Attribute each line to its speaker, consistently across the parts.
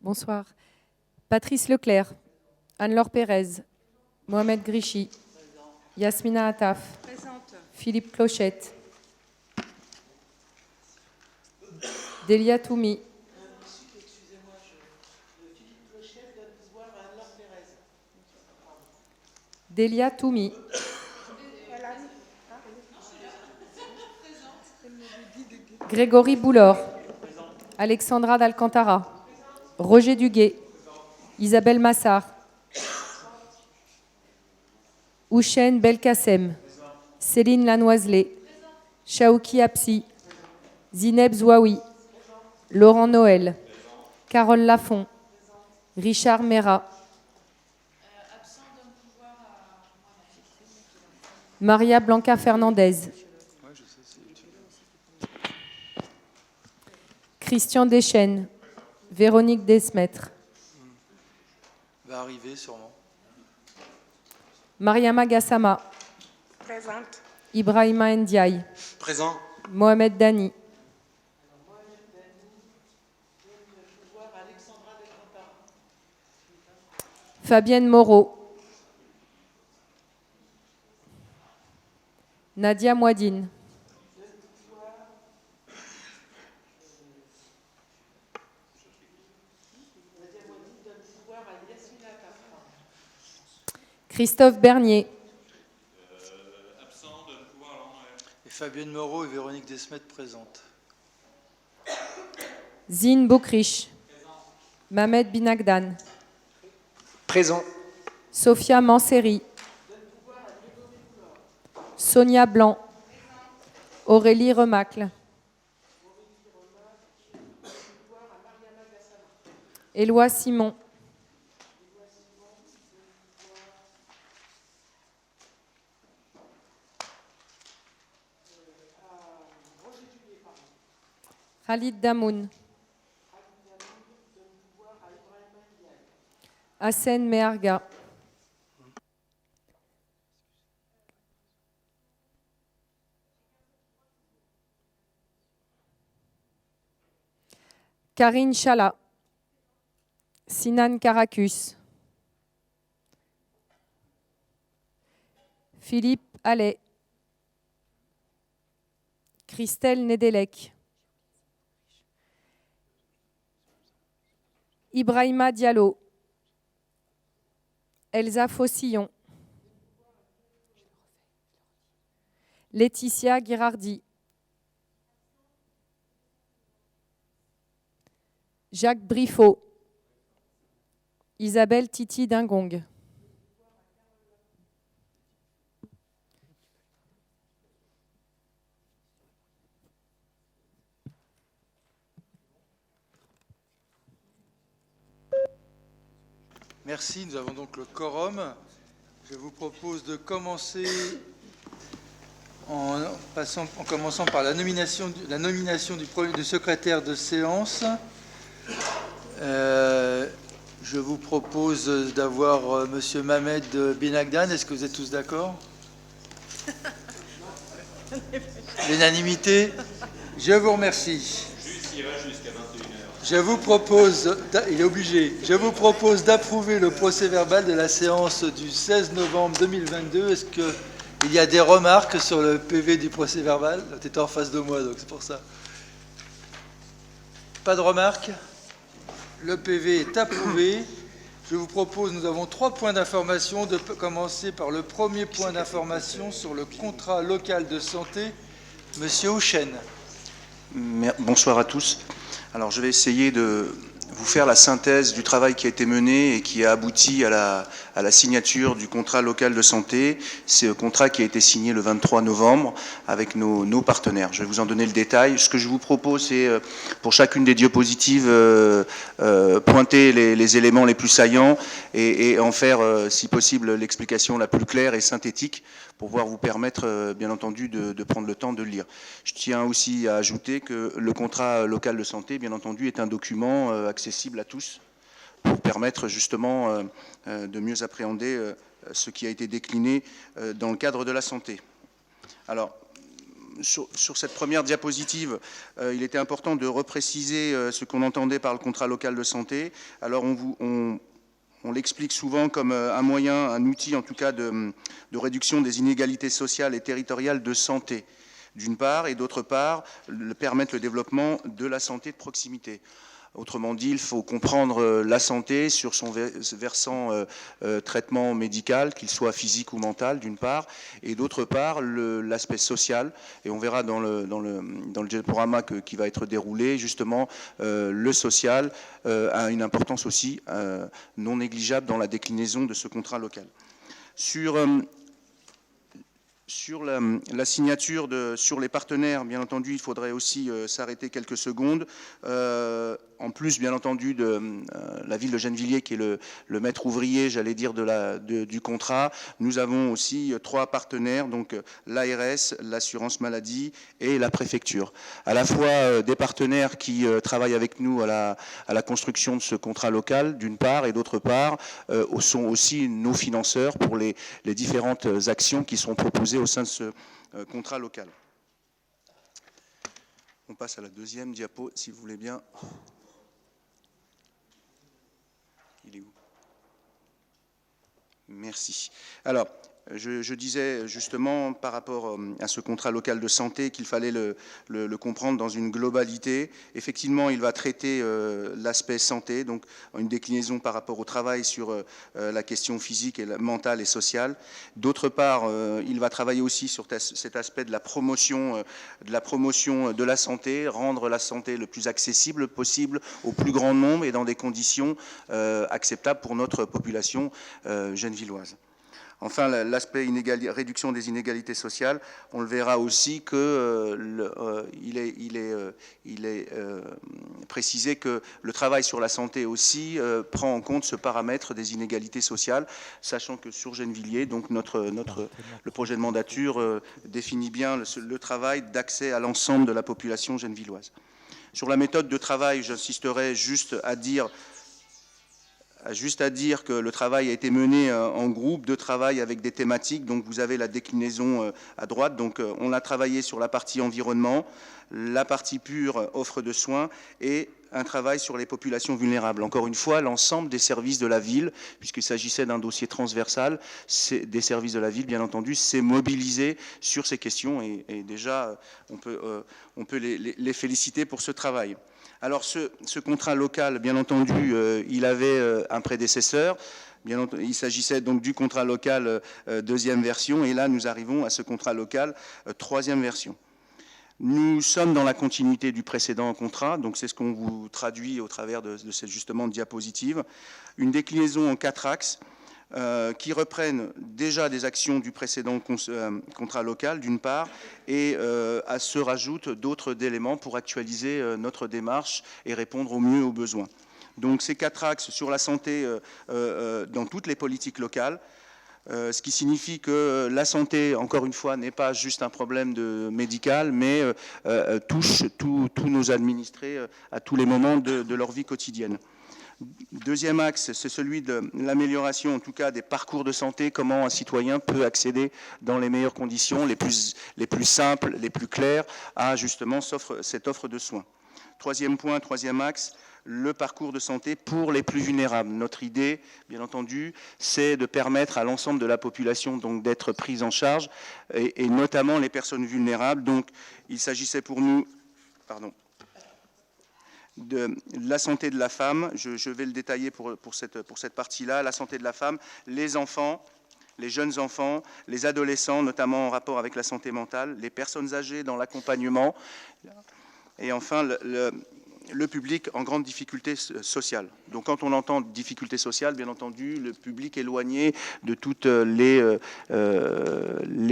Speaker 1: Bonsoir. Patrice Leclerc, Anne-Laure Pérez, Mohamed Grichy, Yasmina Attaf,
Speaker 2: Présente.
Speaker 1: Philippe Clochette, Delia Toumi,
Speaker 2: Excusez-moi, Philippe Clochette donne pouvoir à Anne-Laure Pérez.
Speaker 1: Delia Toumi, Grégory Boulor, Alexandra d'Alcantara, Roger Duguet, Isabelle Massard, Houchen Belkacem, Céline Lanoiselet, Chaouki Apsi, Zineb Zouaoui, Laurent Noël, Carole Lafont, Richard Mera, Maria Blanca Fernandez, Christian Deschênes, Véronique Desmaîtres,
Speaker 3: Va arriver sûrement.
Speaker 1: Mariama Gassama,
Speaker 2: Présente.
Speaker 1: Ibrahima Ndiaye,
Speaker 3: Présent.
Speaker 1: Mohamed Dani, Fabienne Moreau, Nadia Mouadine, Christophe Bernier,
Speaker 3: Et Fabienne Moreau et Véronique Desmettes présentes.
Speaker 1: Zine Boukrich, Mamed Binagdan,
Speaker 4: Présent.
Speaker 1: Sophia Manseri, Sonia Blanc, Aurélie Remacle, Éloi Simon, Khalid Damoun, Hassen Meharga, Karine Chala, Sinan Karakus, Philippe Allais, Christelle Nedelec, Ibrahima Diallo, Elsa Fossillon, Laetitia Girardi, Jacques Briffaut, Isabelle Titi Dingong,
Speaker 3: Merci, nous avons donc le quorum. Je vous propose de commencer en commençant par la nomination du secrétaire de séance. Je vous propose d'avoir Monsieur Mamed Binagdan. Est-ce que vous êtes tous d'accord? L'unanimité. Je vous remercie. Je vous propose, il est obligé, je vous propose d'approuver le procès-verbal de la séance du 16 novembre 2022. Est-ce qu'il y a des remarques sur le PV du procès-verbal? Tu étais en face de moi, donc c'est pour ça. Pas de remarques? Le PV est approuvé. Je vous propose, nous avons 3 points d'information, de commencer par le premier point d'information sur le contrat local de santé. Monsieur Houchen.
Speaker 5: Bonsoir à tous. Alors, je vais essayer de vous faire la synthèse du travail qui a été mené et qui a abouti à la signature du contrat local de santé. C'est un contrat qui a été signé le 23 novembre avec nos partenaires. Je vais vous en donner le détail. Ce que je vous propose, c'est pour chacune des diapositives pointer les éléments les plus saillants et en faire, si possible, l'explication la plus claire et synthétique pour pouvoir vous permettre, bien entendu, de prendre le temps de le lire. Je tiens aussi à ajouter que le contrat local de santé, bien entendu, est un document accessible à tous pour permettre justement de mieux appréhender ce qui a été décliné dans le cadre de la santé. Alors, sur cette première diapositive, il était important de repréciser ce qu'on entendait par le contrat local de santé. Alors on l'explique souvent comme un moyen, un outil en tout cas de réduction des inégalités sociales et territoriales de santé, d'une part, et d'autre part, permettre le développement de la santé de proximité. Autrement dit, il faut comprendre la santé sur son versant traitement médical, qu'il soit physique ou mental, d'une part, et d'autre part, l'aspect social. Et on verra dans le diaporama qui va être déroulé, justement, le social a une importance aussi non négligeable dans la déclinaison de ce contrat local. Sur la signature sur les partenaires, bien entendu, il faudrait aussi s'arrêter quelques secondes. En plus, bien entendu, de la ville de Gennevilliers, qui est le maître ouvrier, j'allais dire, du contrat, nous avons aussi 3 partenaires, donc l'ARS, l'assurance maladie et la préfecture. À la fois des partenaires qui travaillent avec nous à la construction de ce contrat local, d'une part, et d'autre part, sont aussi nos financeurs pour les différentes actions qui sont proposées au sein de ce contrat local. On passe à la deuxième diapo, si vous voulez bien. Il est où? Merci. Alors, je disais justement par rapport à ce contrat local de santé qu'il fallait le comprendre dans une globalité. Effectivement, il va traiter l'aspect santé, donc une déclinaison par rapport au travail sur la question physique, et mentale et sociale. D'autre part, il va travailler aussi sur cet aspect de la promotion de la santé, rendre la santé le plus accessible possible au plus grand nombre et dans des conditions acceptables pour notre population gennevilloise. Enfin, l'aspect réduction des inégalités sociales, on le verra aussi que il est précisé que le travail sur la santé aussi prend en compte ce paramètre des inégalités sociales, sachant que sur Gennevilliers, donc le projet de mandature définit bien le travail d'accès à l'ensemble de la population gennevilloise. Sur la méthode de travail, j'insisterai juste à dire que le travail a été mené en groupe de travail avec des thématiques. Donc vous avez la déclinaison à droite. Donc on a travaillé sur la partie environnement, la partie pure offre de soins et un travail sur les populations vulnérables. Encore une fois, l'ensemble des services de la ville, puisqu'il s'agissait d'un dossier transversal, des services de la ville, bien entendu, s'est mobilisé sur ces questions et déjà on peut les féliciter pour ce travail. Alors ce contrat local, bien entendu, il avait un prédécesseur. Bien entendu, il s'agissait donc du contrat local deuxième version, et là nous arrivons à ce contrat local troisième version. Nous sommes dans la continuité du précédent contrat, donc c'est ce qu'on vous traduit au travers de cette justement diapositive. Une déclinaison en 4 axes qui reprennent déjà des actions du précédent contrat local, d'une part, et se rajoutent d'autres éléments pour actualiser notre démarche et répondre au mieux aux besoins. Donc ces 4 axes sur la santé dans toutes les politiques locales, ce qui signifie que la santé, encore une fois, n'est pas juste un problème médical, mais touche tous nos administrés à tous les moments de leur vie quotidienne. Deuxième axe, c'est celui de l'amélioration, en tout cas, des parcours de santé, comment un citoyen peut accéder dans les meilleures conditions, les plus simples, les plus claires, à justement cette offre de soins. Troisième point, troisième axe, le parcours de santé pour les plus vulnérables. Notre idée, bien entendu, c'est de permettre à l'ensemble de la population donc d'être prise en charge, et notamment les personnes vulnérables. Donc, il s'agissait pour nous, de la santé de la femme, je vais le détailler pour cette partie-là, la santé de la femme, les enfants, les jeunes enfants, les adolescents, notamment en rapport avec la santé mentale, les personnes âgées dans l'accompagnement, et enfin le public en grande difficulté sociale. Donc quand on entend difficulté sociale, bien entendu, le public éloigné de toutes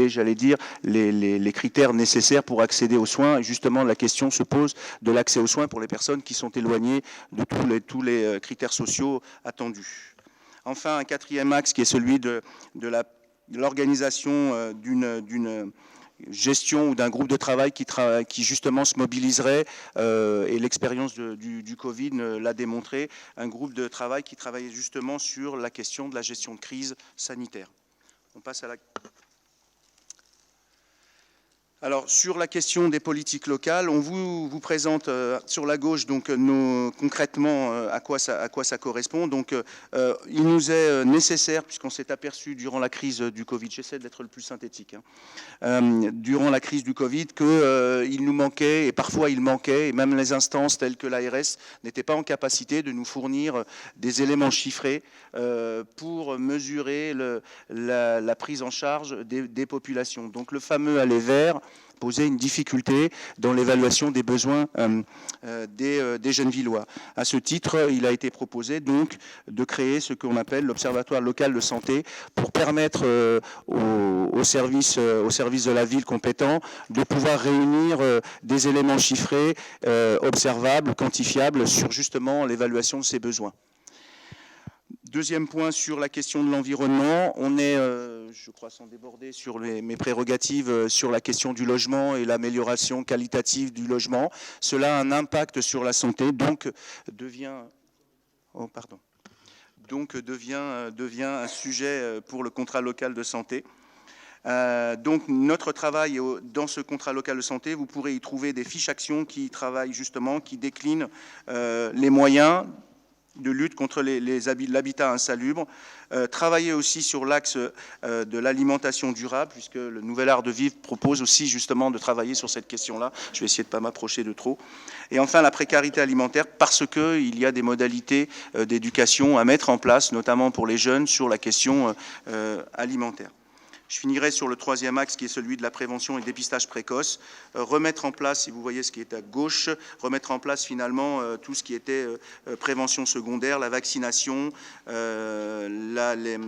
Speaker 5: j'allais dire, les critères nécessaires pour accéder aux soins. Et justement, la question se pose de l'accès aux soins pour les personnes qui sont éloignées de tous les critères sociaux attendus. Enfin, un quatrième axe qui est celui de l'organisation d'une gestion ou d'un groupe de travail qui justement se mobiliserait, et l'expérience du Covid l'a démontré, un groupe de travail qui travaillait justement sur la question de la gestion de crise sanitaire. On passe à la... Alors, sur la question des politiques locales, on vous présente sur la gauche donc concrètement à quoi ça correspond. Donc, il nous est nécessaire, puisqu'on s'est aperçu durant la crise du Covid, j'essaie d'être le plus synthétique, durant la crise du Covid, qu'il nous manquait, et parfois il manquait, et même les instances telles que l'ARS n'étaient pas en capacité de nous fournir des éléments chiffrés pour mesurer la prise en charge des populations. Donc, le fameux aller vert posait une difficulté dans l'évaluation des besoins des Gennevillois. À ce titre, il a été proposé donc de créer ce qu'on appelle l'Observatoire local de santé pour permettre aux services de la ville compétents de pouvoir réunir des éléments chiffrés, observables, quantifiables sur justement l'évaluation de ces besoins. Deuxième point sur la question de l'environnement, on est, je crois sans déborder sur mes prérogatives, sur la question du logement et l'amélioration qualitative du logement. Cela a un impact sur la santé, donc devient un sujet pour le contrat local de santé. Donc notre travail dans ce contrat local de santé, vous pourrez y trouver des fiches actions qui travaillent justement, qui déclinent les moyens de lutte contre l'habitat insalubre, travailler aussi sur l'axe de l'alimentation durable, puisque le Nouvel Art de Vivre propose aussi justement de travailler sur cette question-là. Je vais essayer de ne pas m'approcher de trop. Et enfin, la précarité alimentaire, parce qu'il y a des modalités d'éducation à mettre en place, notamment pour les jeunes, sur la question alimentaire. Je finirai sur le troisième axe qui est celui de la prévention et dépistage précoce. Remettre en place, si vous voyez ce qui est à gauche, remettre en place finalement tout ce qui était prévention secondaire, la vaccination, j'allais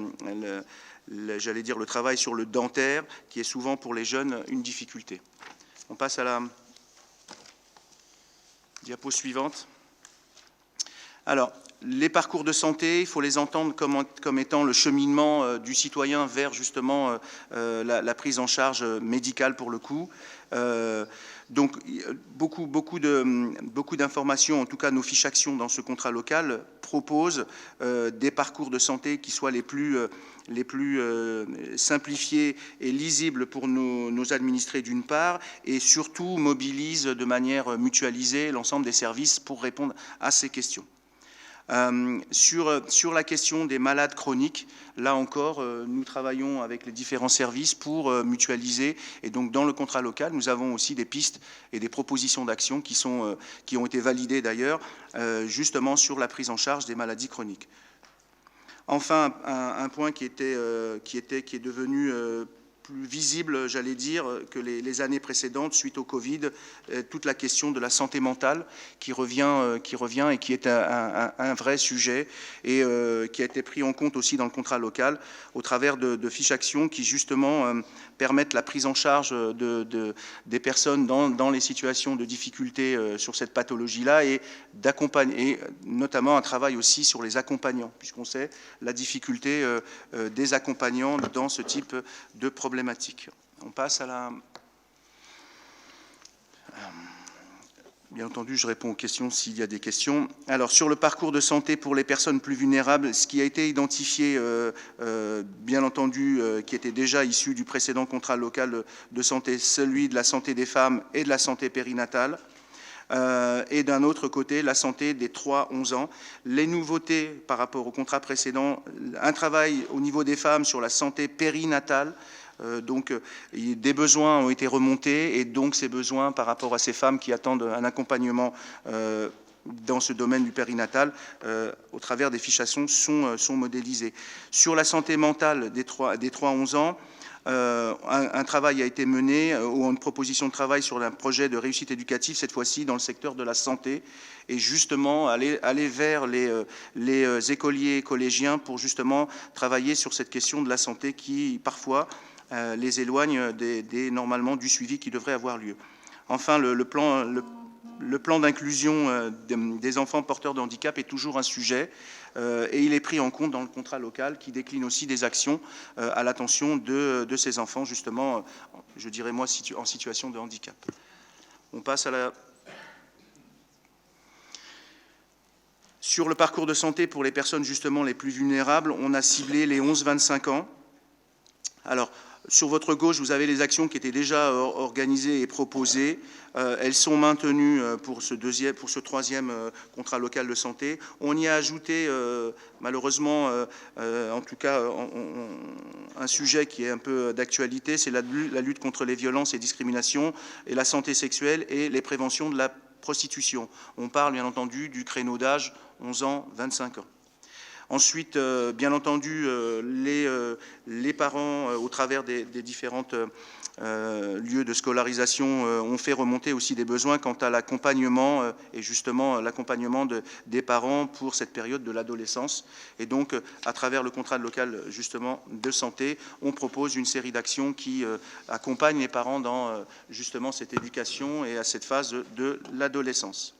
Speaker 5: dire le travail sur le dentaire, qui est souvent pour les jeunes une difficulté. On passe à la diapo suivante. Alors, les parcours de santé, il faut les entendre comme étant le cheminement du citoyen vers justement la prise en charge médicale pour le coup. Donc beaucoup d'informations, en tout cas nos fiches actions dans ce contrat local proposent des parcours de santé qui soient les plus simplifiés et lisibles pour nos administrés d'une part, et surtout mobilisent de manière mutualisée l'ensemble des services pour répondre à ces questions. Sur la question des malades chroniques, là encore, nous travaillons avec les différents services pour mutualiser. Et donc, dans le contrat local, nous avons aussi des pistes et des propositions d'action qui ont été validées d'ailleurs, justement sur la prise en charge des maladies chroniques. Enfin, un point qui est devenu plus visible, j'allais dire, que les années précédentes, suite au Covid, toute la question de la santé mentale qui revient et qui est un vrai sujet et qui a été pris en compte aussi dans le contrat local au travers de fiches actions qui justement permettent la prise en charge des personnes dans les situations de difficulté sur cette pathologie-là et d'accompagner, notamment un travail aussi sur les accompagnants, puisqu'on sait la difficulté des accompagnants dans ce type de problématique. On passe à la... Bien entendu, je réponds aux questions s'il y a des questions. Alors, sur le parcours de santé pour les personnes plus vulnérables, ce qui a été identifié, bien entendu, qui était déjà issu du précédent contrat local de santé, celui de la santé des femmes et de la santé périnatale. Et d'un autre côté, la santé des 3-11 ans. Les nouveautés par rapport au contrat précédent, un travail au niveau des femmes sur la santé périnatale. Donc, des besoins ont été remontés et donc ces besoins par rapport à ces femmes qui attendent un accompagnement dans ce domaine du périnatal, au travers des fiches actions, sont modélisés. Sur la santé mentale des 3-11 ans, un travail a été mené, ou une proposition de travail sur un projet de réussite éducative, cette fois-ci dans le secteur de la santé, et justement aller vers les écoliers et collégiens pour justement travailler sur cette question de la santé qui, parfois, les éloigne normalement du suivi qui devrait avoir lieu. Enfin, le plan d'inclusion des enfants porteurs de handicap est toujours un sujet et il est pris en compte dans le contrat local qui décline aussi des actions à l'attention de ces enfants, justement, je dirais moi, en situation de handicap. On passe à la... Sur le parcours de santé pour les personnes justement les plus vulnérables, on a ciblé les 11-25 ans. Alors, Sur votre gauche, vous avez les actions qui étaient déjà organisées et proposées. Elles sont maintenues pour ce troisième contrat local de santé. On y a ajouté, malheureusement, en tout cas, un sujet qui est un peu d'actualité, c'est la lutte contre les violences et discriminations et la santé sexuelle et les préventions de la prostitution. On parle, bien entendu, du créneau d'âge 11 ans, 25 ans. Ensuite, bien entendu, les parents, au travers des différentes lieux de scolarisation, ont fait remonter aussi des besoins quant à l'accompagnement et justement l'accompagnement des parents pour cette période de l'adolescence. Et donc, à travers le contrat local justement de santé, on propose une série d'actions qui accompagnent les parents dans justement cette éducation et à cette phase de l'adolescence.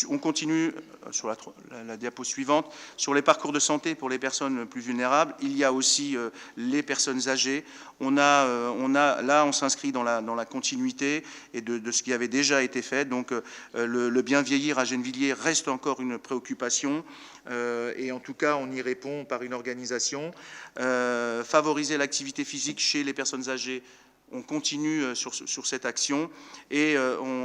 Speaker 5: On continue sur la diapo suivante. Sur les parcours de santé pour les personnes plus vulnérables, il y a aussi les personnes âgées. Là, on s'inscrit dans la continuité et de ce qui avait déjà été fait. Donc, le bien vieillir à Gennevilliers reste encore une préoccupation. Et en tout cas, on y répond par une organisation. Favoriser l'activité physique chez les personnes âgées. On continue sur cette action et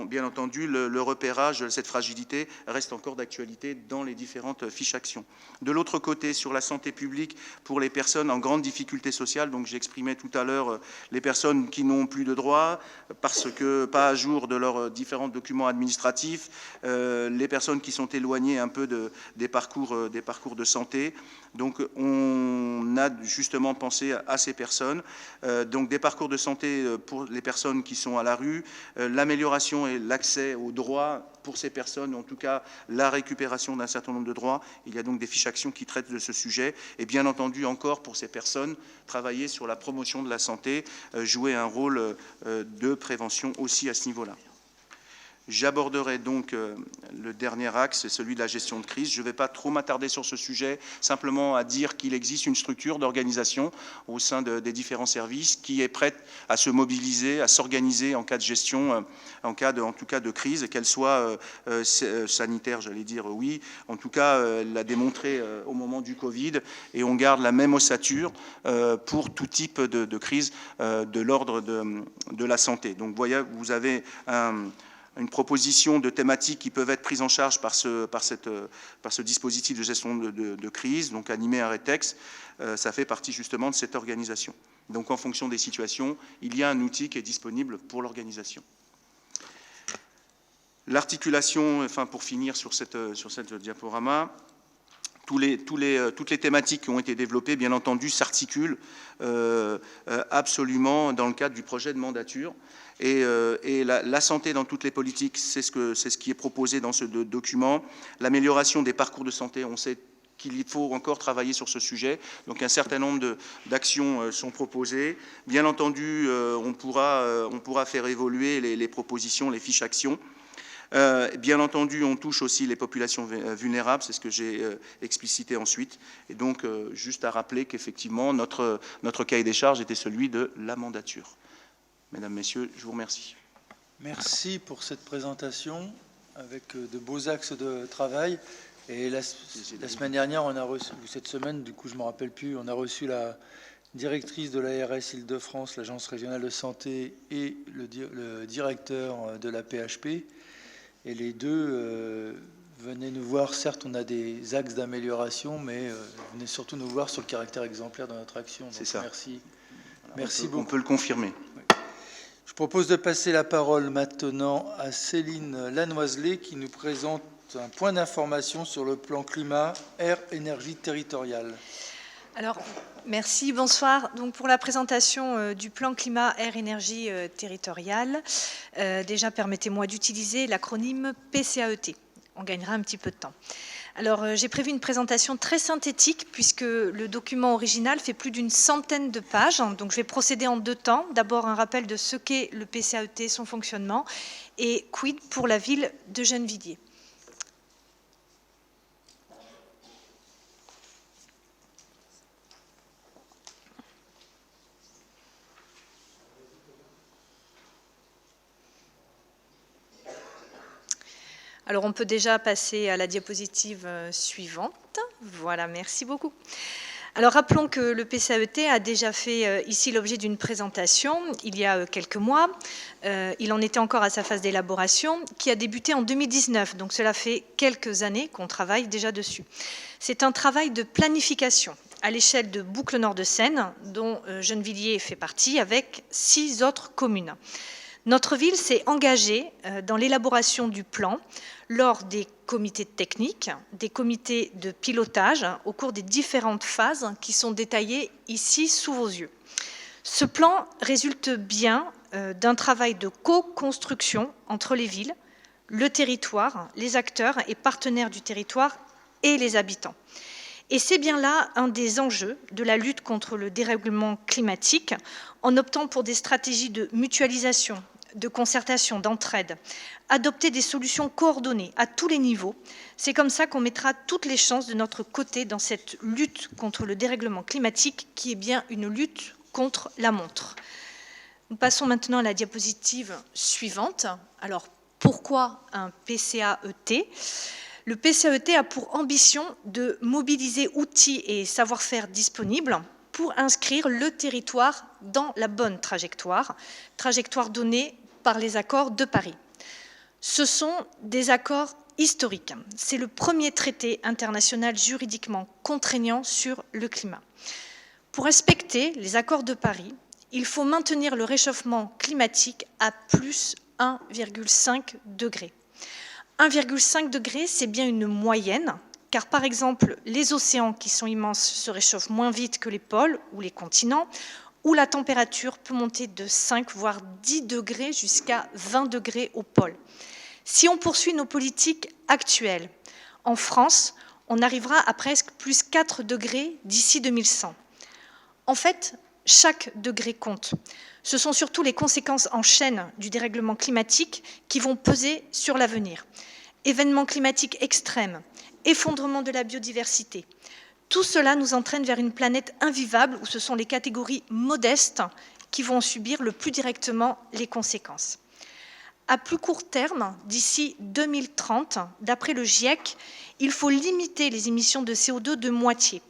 Speaker 5: bien entendu le repérage de cette fragilité reste encore d'actualité dans les différentes fiches actions. De l'autre côté, sur la santé publique pour les personnes en grande difficulté sociale, donc j'exprimais tout à l'heure les personnes qui n'ont plus de droits parce que pas à jour de leurs différents documents administratifs, les personnes qui sont éloignées un peu des parcours de santé. Donc on a justement pensé à ces personnes, donc des parcours de santé pour les personnes qui sont à la rue, l'amélioration et l'accès aux droits pour ces personnes, en tout cas la récupération d'un certain nombre de droits. Il y a donc des fiches actions qui traitent de ce sujet et bien entendu encore pour ces personnes, travailler sur la promotion de la santé, jouer un rôle de prévention aussi à ce niveau-là. J'aborderai donc le dernier axe, celui de la gestion de crise. Je ne vais pas trop m'attarder sur ce sujet, simplement à dire qu'il existe une structure d'organisation au sein des différents services qui est prête à se mobiliser, à s'organiser en cas de gestion, en tout cas de crise, qu'elle soit sanitaire, j'allais dire oui. En tout cas, elle l'a démontré au moment du Covid et on garde la même ossature pour tout type de crise de l'ordre de la santé. Donc vous avez une proposition de thématiques qui peuvent être prises en charge par ce dispositif de gestion de crise, donc animé à Retex, ça fait partie justement de cette organisation. Donc en fonction des situations, il y a un outil qui est disponible pour l'organisation. L'articulation, enfin pour finir sur cette diaporama, toutes les thématiques qui ont été développées, bien entendu, s'articulent absolument dans le cadre du projet de mandature. Et la santé dans toutes les politiques, c'est ce qui est proposé dans ce document. L'amélioration des parcours de santé, on sait qu'il faut encore travailler sur ce sujet. Donc un certain nombre d'actions sont proposées. Bien entendu, on pourra faire évoluer les propositions, les fiches actions. Bien entendu, on touche aussi les populations vulnérables, c'est ce que j'ai explicité ensuite. Et donc, juste à rappeler qu'effectivement, notre cahier des charges était celui de la mandature. Mesdames, Messieurs, je vous remercie.
Speaker 3: Merci pour cette présentation avec de beaux axes de travail. Et la semaine dernière, on a reçu, ou cette semaine, du coup, je ne me rappelle plus, on a reçu la directrice de l'ARS Île-de-France, l'Agence régionale de santé, et le directeur de la PHP. Et les deux venaient nous voir. Certes, on a des axes d'amélioration, mais venaient surtout nous voir sur le caractère exemplaire de notre action.
Speaker 5: C'est ça.
Speaker 3: Merci beaucoup.
Speaker 5: On peut le confirmer.
Speaker 3: Je propose de passer la parole maintenant à Céline Lanoiselet qui nous présente un point d'information sur le plan climat, air, énergie territoriale.
Speaker 6: Alors, merci, bonsoir. Donc, pour la présentation du plan climat, air, énergie territoriale, déjà permettez-moi d'utiliser l'acronyme PCAET. On gagnera un petit peu de temps. Alors, j'ai prévu une présentation très synthétique puisque le document original fait plus d'une centaine de pages. Donc, je vais procéder en deux temps. D'abord, un rappel de ce qu'est le PCAET, son fonctionnement, et quid pour la ville de Gennevilliers. Alors, on peut déjà passer à la diapositive suivante. Voilà, merci beaucoup. Alors rappelons que le PCAET a déjà fait ici l'objet d'une présentation il y a quelques mois. Il en était encore à sa phase d'élaboration qui a débuté en 2019. Donc cela fait quelques années qu'on travaille déjà dessus. C'est un travail de planification à l'échelle de Boucle Nord de Seine, dont Gennevilliers fait partie, avec 6 autres communes. Notre ville s'est engagée dans l'élaboration du plan lors des comités techniques, des comités de pilotage au cours des différentes phases qui sont détaillées ici sous vos yeux. Ce plan résulte bien d'un travail de co-construction entre les villes, le territoire, les acteurs et partenaires du territoire et les habitants. Et c'est bien là un des enjeux de la lutte contre le dérèglement climatique, en optant pour des stratégies de mutualisation, de concertation, d'entraide, adopter des solutions coordonnées à tous les niveaux. C'est comme ça qu'on mettra toutes les chances de notre côté dans cette lutte contre le dérèglement climatique, qui est bien une lutte contre la montre. Nous passons maintenant à la diapositive suivante. Alors, pourquoi un PCAET ? Le PCAET a pour ambition de mobiliser outils et savoir-faire disponibles pour inscrire le territoire dans la bonne trajectoire donnée par les accords de Paris. Ce sont des accords historiques. C'est le premier traité international juridiquement contraignant sur le climat. Pour respecter les accords de Paris, il faut maintenir le réchauffement climatique à plus 1,5 degré. 1,5 degré, c'est bien une moyenne, car par exemple, les océans qui sont immenses se réchauffent moins vite que les pôles ou les continents, où la température peut monter de 5 voire 10 degrés jusqu'à 20 degrés au pôle. Si on poursuit nos politiques actuelles, en France, on arrivera à presque plus 4 degrés d'ici 2100. En fait, chaque degré compte. Ce sont surtout les conséquences en chaîne du dérèglement climatique qui vont peser sur l'avenir. Événements climatiques extrêmes, effondrement de la biodiversité. Tout cela nous entraîne vers une planète invivable où ce sont les catégories modestes qui vont subir le plus directement les conséquences. À plus court terme, d'ici 2030, d'après le GIEC, il faut limiter les émissions de CO2 de moitié.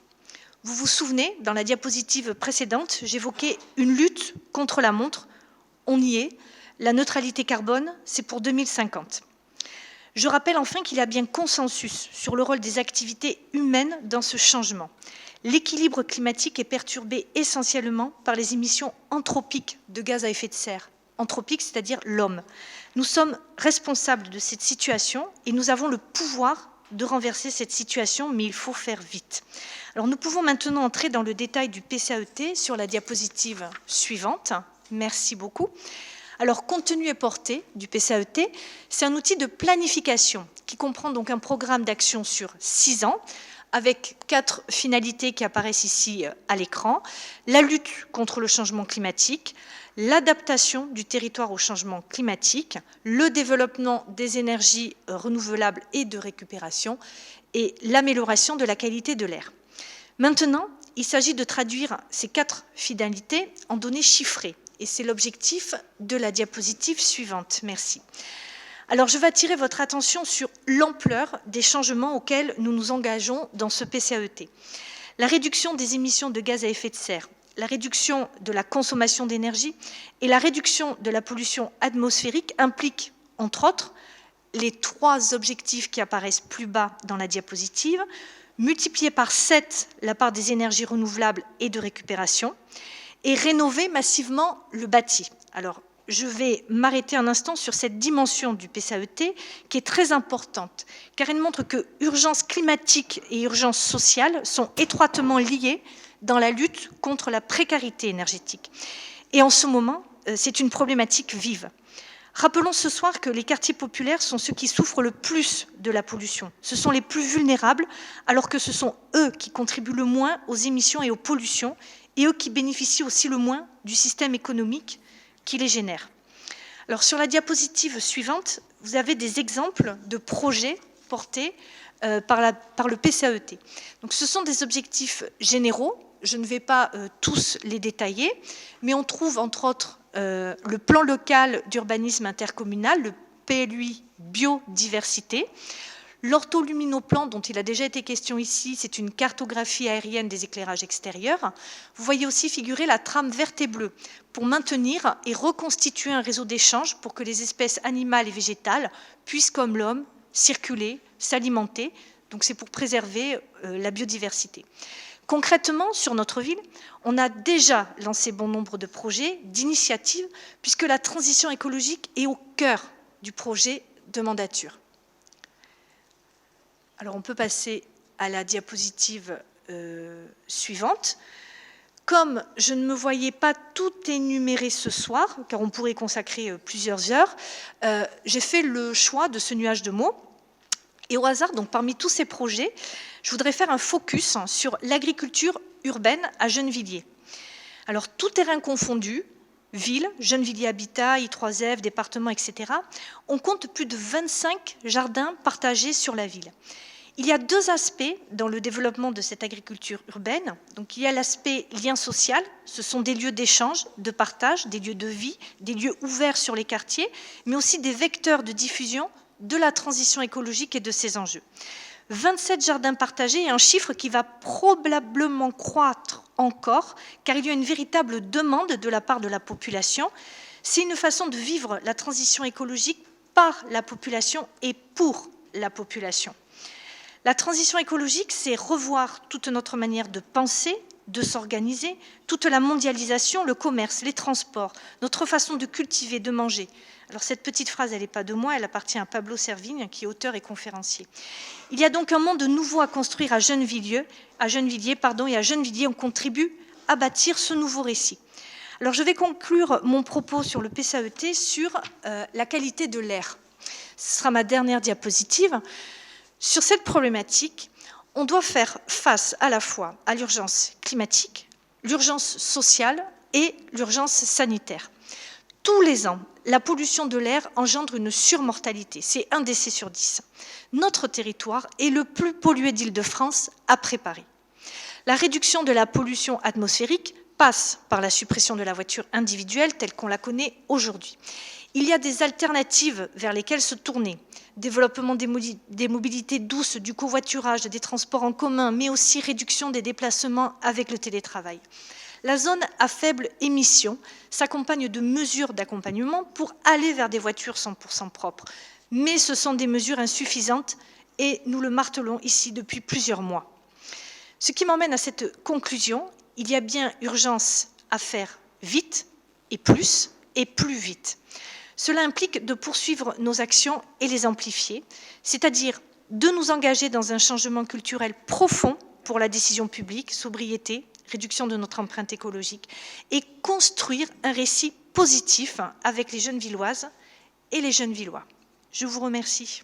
Speaker 6: Vous vous souvenez, dans la diapositive précédente, j'évoquais une lutte contre la montre. On y est. La neutralité carbone, c'est pour 2050. Je rappelle enfin qu'il y a bien consensus sur le rôle des activités humaines dans ce changement. L'équilibre climatique est perturbé essentiellement par les émissions anthropiques de gaz à effet de serre. Anthropique, c'est-à-dire l'homme. Nous sommes responsables de cette situation et nous avons le pouvoir de renverser cette situation, mais il faut faire vite. Alors nous pouvons maintenant entrer dans le détail du PCAET sur la diapositive suivante. Merci beaucoup. Alors, contenu et portée du PCAET, c'est un outil de planification qui comprend donc un programme d'action sur 6 ans, avec 4 finalités qui apparaissent ici à l'écran. La lutte contre le changement climatique, l'adaptation du territoire au changement climatique, le développement des énergies renouvelables et de récupération, et l'amélioration de la qualité de l'air. Maintenant, il s'agit de traduire ces 4 finalités en données chiffrées. Et c'est l'objectif de la diapositive suivante. Merci. Alors, je vais attirer votre attention sur l'ampleur des changements auxquels nous nous engageons dans ce PCAET. La réduction des émissions de gaz à effet de serre, la réduction de la consommation d'énergie et la réduction de la pollution atmosphérique impliquent, entre autres, les 3 objectifs qui apparaissent plus bas dans la diapositive, multiplier par 7 la part des énergies renouvelables et de récupération, et rénover massivement le bâti. Alors, je vais m'arrêter un instant sur cette dimension du PCAET qui est très importante, car elle montre que urgence climatique et urgence sociale sont étroitement liées dans la lutte contre la précarité énergétique. Et en ce moment, c'est une problématique vive. Rappelons ce soir que les quartiers populaires sont ceux qui souffrent le plus de la pollution. Ce sont les plus vulnérables, alors que ce sont eux qui contribuent le moins aux émissions et aux pollutions, et eux qui bénéficient aussi le moins du système économique qui les génère. Alors, sur la diapositive suivante, vous avez des exemples de projets portés par le PCAET. Donc, ce sont des objectifs généraux. Je ne vais pas tous les détailler, mais on trouve entre autres le plan local d'urbanisme intercommunal, le PLUI biodiversité, L'ortholuminoplan, dont il a déjà été question ici, c'est une cartographie aérienne des éclairages extérieurs. Vous voyez aussi figurer la trame verte et bleue pour maintenir et reconstituer un réseau d'échanges pour que les espèces animales et végétales puissent, comme l'homme, circuler, s'alimenter. Donc c'est pour préserver la biodiversité. Concrètement, sur notre ville, on a déjà lancé bon nombre de projets, d'initiatives, puisque la transition écologique est au cœur du projet de mandature. Alors on peut passer à la diapositive suivante. Comme je ne me voyais pas tout énumérer ce soir, car on pourrait consacrer plusieurs heures, j'ai fait le choix de ce nuage de mots. Et au hasard, donc parmi tous ces projets, je voudrais faire un focus sur l'agriculture urbaine à Gennevilliers. Alors, tout terrain confondu, ville, Gennevilliers Habitat, I3F, département, etc., on compte plus de 25 jardins partagés sur la ville. Il y a deux aspects dans le développement de cette agriculture urbaine. Donc, il y a l'aspect lien social, ce sont des lieux d'échange, de partage, des lieux de vie, des lieux ouverts sur les quartiers, mais aussi des vecteurs de diffusion de la transition écologique et de ses enjeux. 27 jardins partagés et un chiffre qui va probablement croître encore, car il y a une véritable demande de la part de la population. C'est une façon de vivre la transition écologique par la population et pour la population. La transition écologique, c'est revoir toute notre manière de penser, de s'organiser, toute la mondialisation, le commerce, les transports, notre façon de cultiver, de manger. Alors cette petite phrase, elle n'est pas de moi, elle appartient à Pablo Servigne, qui est auteur et conférencier. Il y a donc un monde nouveau à construire à Gennevilliers, et à Gennevilliers, on contribue à bâtir ce nouveau récit. Alors je vais conclure mon propos sur le PCAET sur la qualité de l'air. Ce sera ma dernière diapositive. Sur cette problématique, on doit faire face à la fois à l'urgence climatique, l'urgence sociale et l'urgence sanitaire. Tous les ans, la pollution de l'air engendre une surmortalité, c'est 1 décès sur 10. Notre territoire est le plus pollué d'Île-de-France après Paris. La réduction de la pollution atmosphérique passe par la suppression de la voiture individuelle telle qu'on la connaît aujourd'hui. Il y a des alternatives vers lesquelles se tourner. Développement des mobilités douces, du covoiturage, des transports en commun, mais aussi réduction des déplacements avec le télétravail. La zone à faible émission s'accompagne de mesures d'accompagnement pour aller vers des voitures 100% propres. Mais ce sont des mesures insuffisantes et nous le martelons ici depuis plusieurs mois. Ce qui m'emmène à cette conclusion, il y a bien urgence à faire vite et plus vite. Cela implique de poursuivre nos actions et les amplifier, c'est-à-dire de nous engager dans un changement culturel profond pour la décision publique, sobriété, réduction de notre empreinte écologique, et construire un récit positif avec les Gennevilloises et les Gennevillois. Je vous remercie.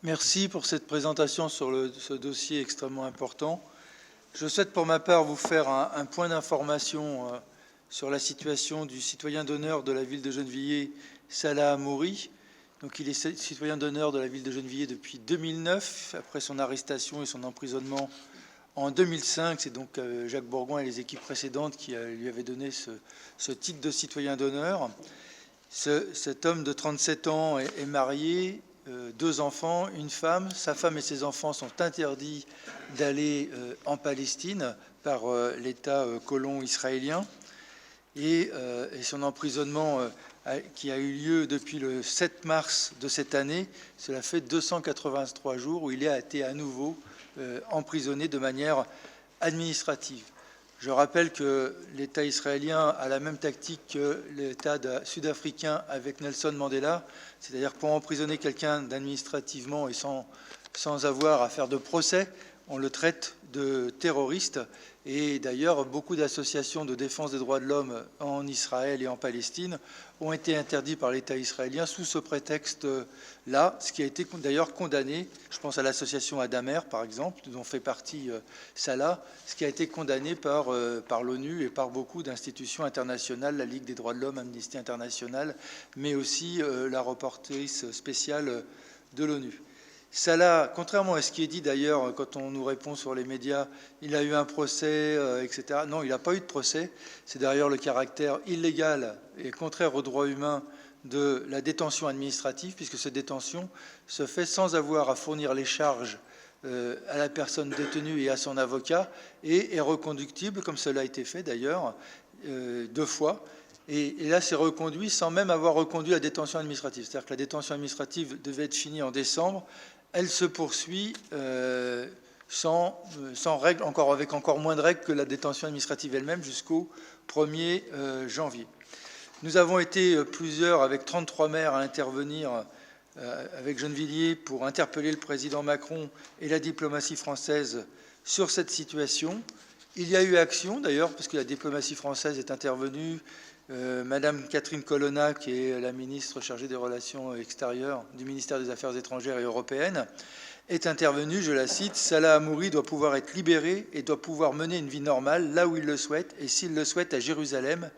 Speaker 3: Merci pour cette présentation sur ce dossier extrêmement important. Je souhaite pour ma part vous faire un point d'information sur la situation du citoyen d'honneur de la ville de Gennevilliers, Salah Amouri. Donc, il est citoyen d'honneur de la ville de Gennevilliers depuis 2009, après son arrestation et son emprisonnement en 2005. C'est donc Jacques Bourgoin et les équipes précédentes qui lui avaient donné ce titre de citoyen d'honneur. Cet homme de 37 ans est marié, 2 enfants, une femme. Sa femme et ses enfants sont interdits d'aller en Palestine par l'État colon israélien. Et son emprisonnement qui a eu lieu depuis le 7 mars de cette année, cela fait 283 jours où il a été à nouveau emprisonné de manière administrative. Je rappelle que l'État israélien a la même tactique que l'État sud-africain avec Nelson Mandela, c'est-à-dire pour emprisonner quelqu'un administrativement et sans avoir à faire de procès, on le traite de terroriste. Et d'ailleurs, beaucoup d'associations de défense des droits de l'homme en Israël et en Palestine ont été interdites par l'État israélien sous ce prétexte-là, ce qui a été d'ailleurs condamné. Je pense à l'association Adamer, par exemple, dont fait partie Salah, ce qui a été condamné par l'ONU et par beaucoup d'institutions internationales, la Ligue des droits de l'homme, Amnesty International, mais aussi la reportrice spéciale de l'ONU. Salah, contrairement à ce qui est dit d'ailleurs quand on nous répond sur les médias, il a eu un procès, etc. Non, il n'a pas eu de procès. C'est d'ailleurs le caractère illégal et contraire aux droits humains de la détention administrative, puisque cette détention se fait sans avoir à fournir les charges à la personne détenue et à son avocat, et est reconductible, comme cela a été fait d'ailleurs, 2 fois. Et là, c'est reconduit sans même avoir reconduit la détention administrative. C'est-à-dire que la détention administrative devait être finie en décembre. Elle se poursuit sans règles, avec encore moins de règles que la détention administrative elle-même, jusqu'au 1er janvier. Nous avons été plusieurs, avec 33 maires, à intervenir avec Gennevilliers pour interpeller le président Macron et la diplomatie française sur cette situation. Il y a eu action, d'ailleurs, parce que la diplomatie française est intervenue. Madame Catherine Colonna, qui est la ministre chargée des Relations extérieures du ministère des Affaires étrangères et européennes, est intervenue, je la cite, « Salah Hamouri doit pouvoir être libéré et doit pouvoir mener une vie normale là où il le souhaite, et s'il le souhaite à Jérusalem,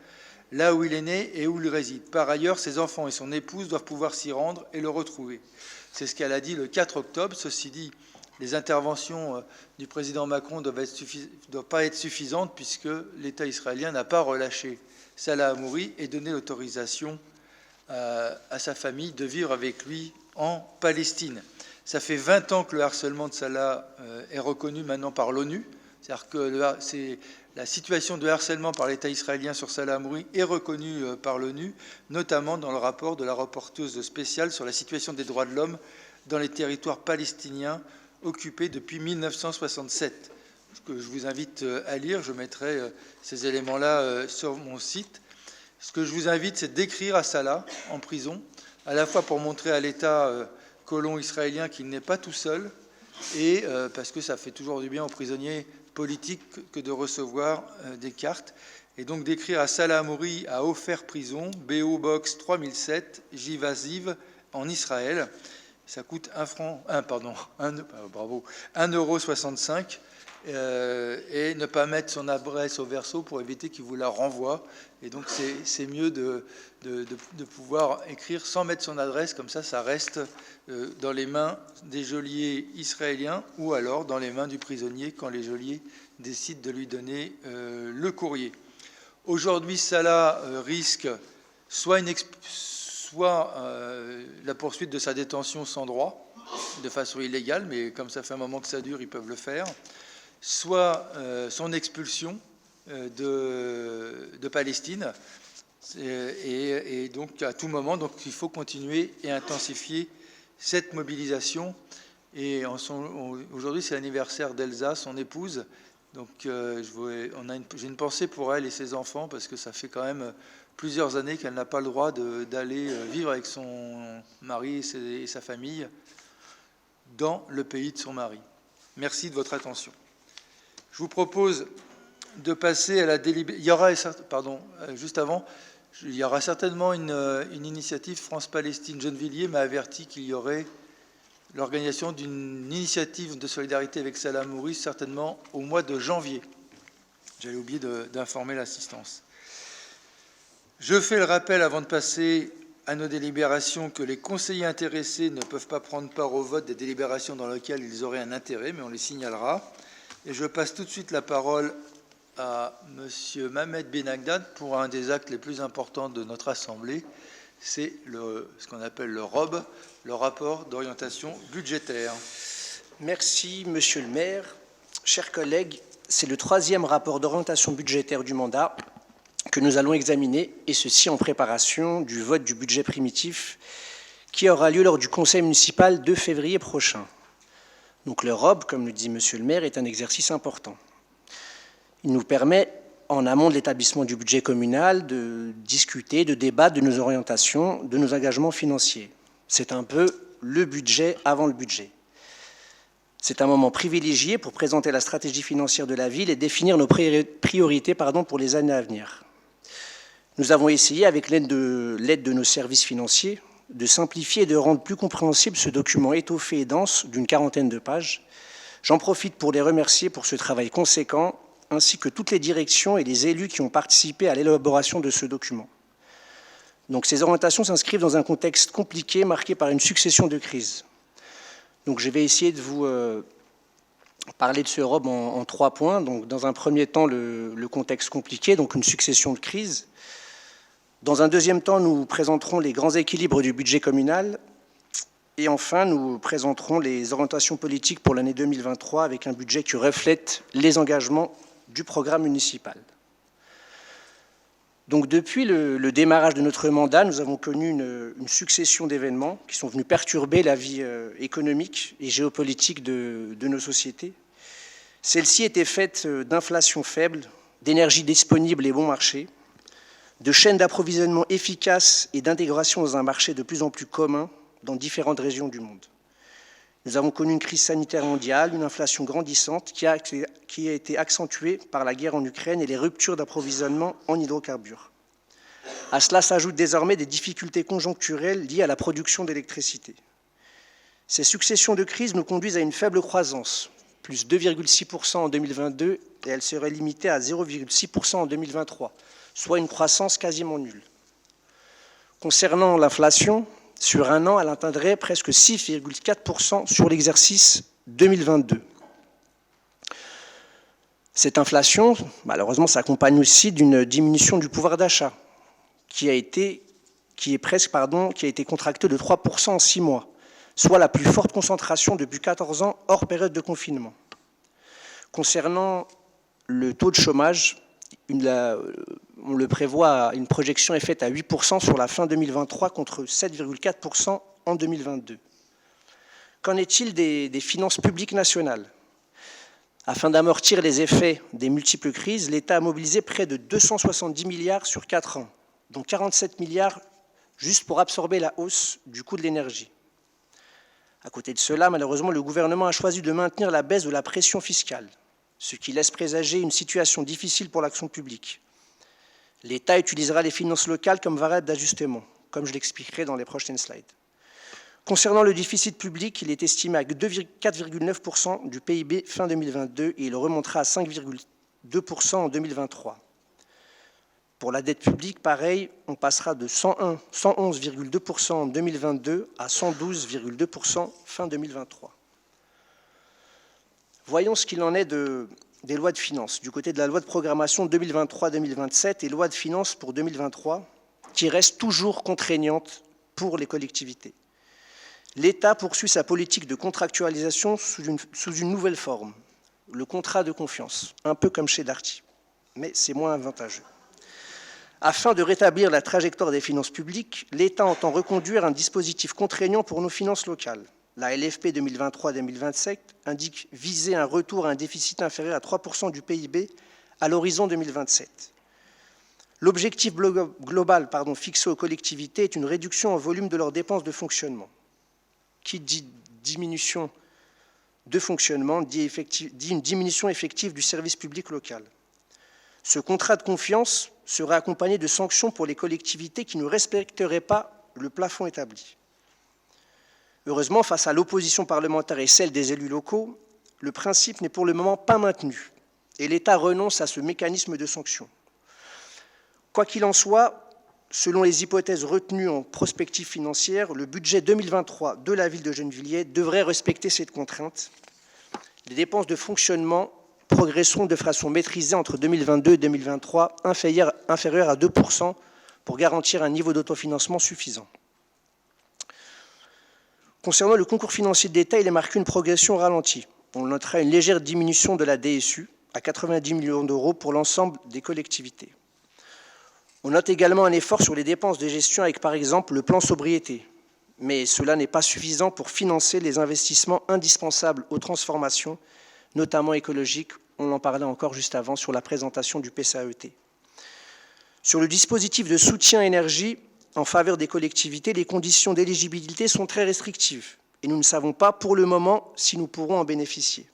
Speaker 3: là où il est né et où il réside. Par ailleurs, ses enfants et son épouse doivent pouvoir s'y rendre et le retrouver. » C'est ce qu'elle a dit le 4 octobre. Ceci dit, les interventions du président Macron ne doivent pas être suffisantes, puisque l'État israélien n'a pas relâché Salah Hamouri et donné l'autorisation à sa famille de vivre avec lui en Palestine. Ça fait 20 ans que le harcèlement de Salah est reconnu maintenant par l'ONU. C'est-à-dire que la situation de harcèlement par l'État israélien sur Salah Hamouri est reconnue par l'ONU, notamment dans le rapport de la rapporteuse spéciale sur la situation des droits de l'homme dans les territoires palestiniens occupés depuis 1967. Que je vous invite à lire, je mettrai ces éléments-là sur mon site. Ce que je vous invite, c'est d'écrire à Salah en prison, à la fois pour montrer à l'État colon israélien qu'il n'est pas tout seul, et parce que ça fait toujours du bien aux prisonniers politiques que de recevoir des cartes, et donc d'écrire à Salah Hamouri à Ofer Prison, BO Box 3007, Jivaziv, en Israël. Ça coûte 1,65 €, et ne pas mettre son adresse au verso pour éviter qu'il vous la renvoie. Et donc c'est mieux de pouvoir écrire sans mettre son adresse, comme ça reste dans les mains des geôliers israéliens, ou alors dans les mains du prisonnier quand les geôliers décident de lui donner le courrier. Aujourd'hui, Salah risque soit la poursuite de sa détention sans droit, de façon illégale, mais comme ça fait un moment que ça dure, ils peuvent le faire, soit son expulsion de Palestine, et donc à tout moment, donc il faut continuer et intensifier cette mobilisation. Et aujourd'hui, c'est l'anniversaire d'Elsa, son épouse. Donc j'ai une pensée pour elle et ses enfants, parce que ça fait quand même plusieurs années qu'elle n'a pas le droit d'aller vivre avec son mari et sa famille dans le pays de son mari. Merci de votre attention. Je vous propose de passer à la délibération. Juste avant, il y aura certainement une initiative France-Palestine. Gennevilliers m'a averti qu'il y aurait l'organisation d'une initiative de solidarité avec Salah Hamouri, certainement au mois de janvier. J'avais oublié d'informer l'assistance. Je fais le rappel, avant de passer à nos délibérations, que les conseillers intéressés ne peuvent pas prendre part au vote des délibérations dans lesquelles ils auraient un intérêt, mais on les signalera. Et je passe tout de suite la parole à M. Mohamed Benagdad pour un des actes les plus importants de notre Assemblée. C'est ce qu'on appelle le ROB, le rapport d'orientation budgétaire.
Speaker 4: Merci, Monsieur le maire. Chers collègues, c'est le 3e rapport d'orientation budgétaire du mandat que nous allons examiner, et ceci en préparation du vote du budget primitif qui aura lieu lors du conseil municipal de février prochain. Donc le ROB, comme le dit Monsieur le maire, est un exercice important. Il nous permet, en amont de l'établissement du budget communal, de discuter, de débattre de nos orientations, de nos engagements financiers. C'est un peu le budget avant le budget. C'est un moment privilégié pour présenter la stratégie financière de la ville et définir nos priorités pour les années à venir. Nous avons essayé, avec l'aide de nos services financiers, de simplifier et de rendre plus compréhensible ce document étoffé et dense d'une 40aine de pages. J'en profite pour les remercier pour ce travail conséquent, ainsi que toutes les directions et les élus qui ont participé à l'élaboration de ce document. Donc, ces orientations s'inscrivent dans un contexte compliqué, marqué par une succession de crises. Donc, je vais essayer de vous parler de ce ROB en 3 points. Donc, dans un premier temps, le contexte compliqué, donc une succession de crises. Dans un deuxième temps, nous présenterons les grands équilibres du budget communal. Et enfin, nous présenterons les orientations politiques pour l'année 2023 avec un budget qui reflète les engagements du programme municipal. Donc, depuis le démarrage de notre mandat, nous avons connu une succession d'événements qui sont venus perturber la vie économique et géopolitique de nos sociétés. Celle-ci était faite d'inflation faible, d'énergie disponible et bon marché, de chaînes d'approvisionnement efficaces et d'intégration dans un marché de plus en plus commun dans différentes régions du monde. Nous avons connu une crise sanitaire mondiale, une inflation grandissante qui a été accentuée par la guerre en Ukraine et les ruptures d'approvisionnement en hydrocarbures. À cela s'ajoutent désormais des difficultés conjoncturelles liées à la production d'électricité. Ces successions de crises nous conduisent à une faible croissance, plus 2,6% en 2022, et elle serait limitée à 0,6% en 2023, soit une croissance quasiment nulle. Concernant l'inflation, sur un an, elle atteindrait presque 6,4% sur l'exercice 2022. Cette inflation, malheureusement, s'accompagne aussi d'une diminution du pouvoir d'achat qui a été contractée de 3% en 6 mois, soit la plus forte concentration depuis 14 ans hors période de confinement. Concernant le taux de chômage, on le prévoit, une projection est faite à 8% sur la fin 2023 contre 7,4% en 2022. Qu'en est-il des finances publiques nationales ? Afin d'amortir les effets des multiples crises, l'État a mobilisé près de 270 milliards sur 4 ans, dont 47 milliards juste pour absorber la hausse du coût de l'énergie. À côté de cela, malheureusement, le gouvernement a choisi de maintenir la baisse de la pression fiscale, ce qui laisse présager une situation difficile pour l'action publique. L'État utilisera les finances locales comme variable d'ajustement, comme je l'expliquerai dans les prochaines slides. Concernant le déficit public, il est estimé à 4,9% du PIB fin 2022 et il remontera à 5,2% en 2023. Pour la dette publique, pareil, on passera de 111,2% en 2022 à 112,2% fin 2023. Voyons ce qu'il en est des lois de finances, du côté de la loi de programmation 2023-2027 et loi de finances pour 2023, qui reste toujours contraignante pour les collectivités. L'État poursuit sa politique de contractualisation sous une nouvelle forme, le contrat de confiance, un peu comme chez Darty, mais c'est moins avantageux. Afin de rétablir la trajectoire des finances publiques, l'État entend reconduire un dispositif contraignant pour nos finances locales. La LFP 2023-2027 indique viser un retour à un déficit inférieur à 3% du PIB à l'horizon 2027. L'objectif global fixé aux collectivités est une réduction en volume de leurs dépenses de fonctionnement. Qui dit diminution de fonctionnement dit une diminution effective du service public local. Ce contrat de confiance sera accompagné de sanctions pour les collectivités qui ne respecteraient pas le plafond établi. Heureusement, face à l'opposition parlementaire et celle des élus locaux, le principe n'est pour le moment pas maintenu et l'État renonce à ce mécanisme de sanction. Quoi qu'il en soit, selon les hypothèses retenues en prospective financière, le budget 2023 de la ville de Gennevilliers devrait respecter cette contrainte. Les dépenses de fonctionnement progresseront de façon maîtrisée entre 2022 et 2023, inférieures à 2% pour garantir un niveau d'autofinancement suffisant. Concernant le concours financier de l'État, il est marqué une progression ralentie. On notera une légère diminution de la DSU à 90 millions d'euros pour l'ensemble des collectivités. On note également un effort sur les dépenses de gestion avec, par exemple, le plan sobriété. Mais cela n'est pas suffisant pour financer les investissements indispensables aux transformations, notamment écologiques. On en parlait encore juste avant sur la présentation du PCAET. Sur le dispositif de soutien énergie en faveur des collectivités, les conditions d'éligibilité sont très restrictives et nous ne savons pas pour le moment si nous pourrons en bénéficier.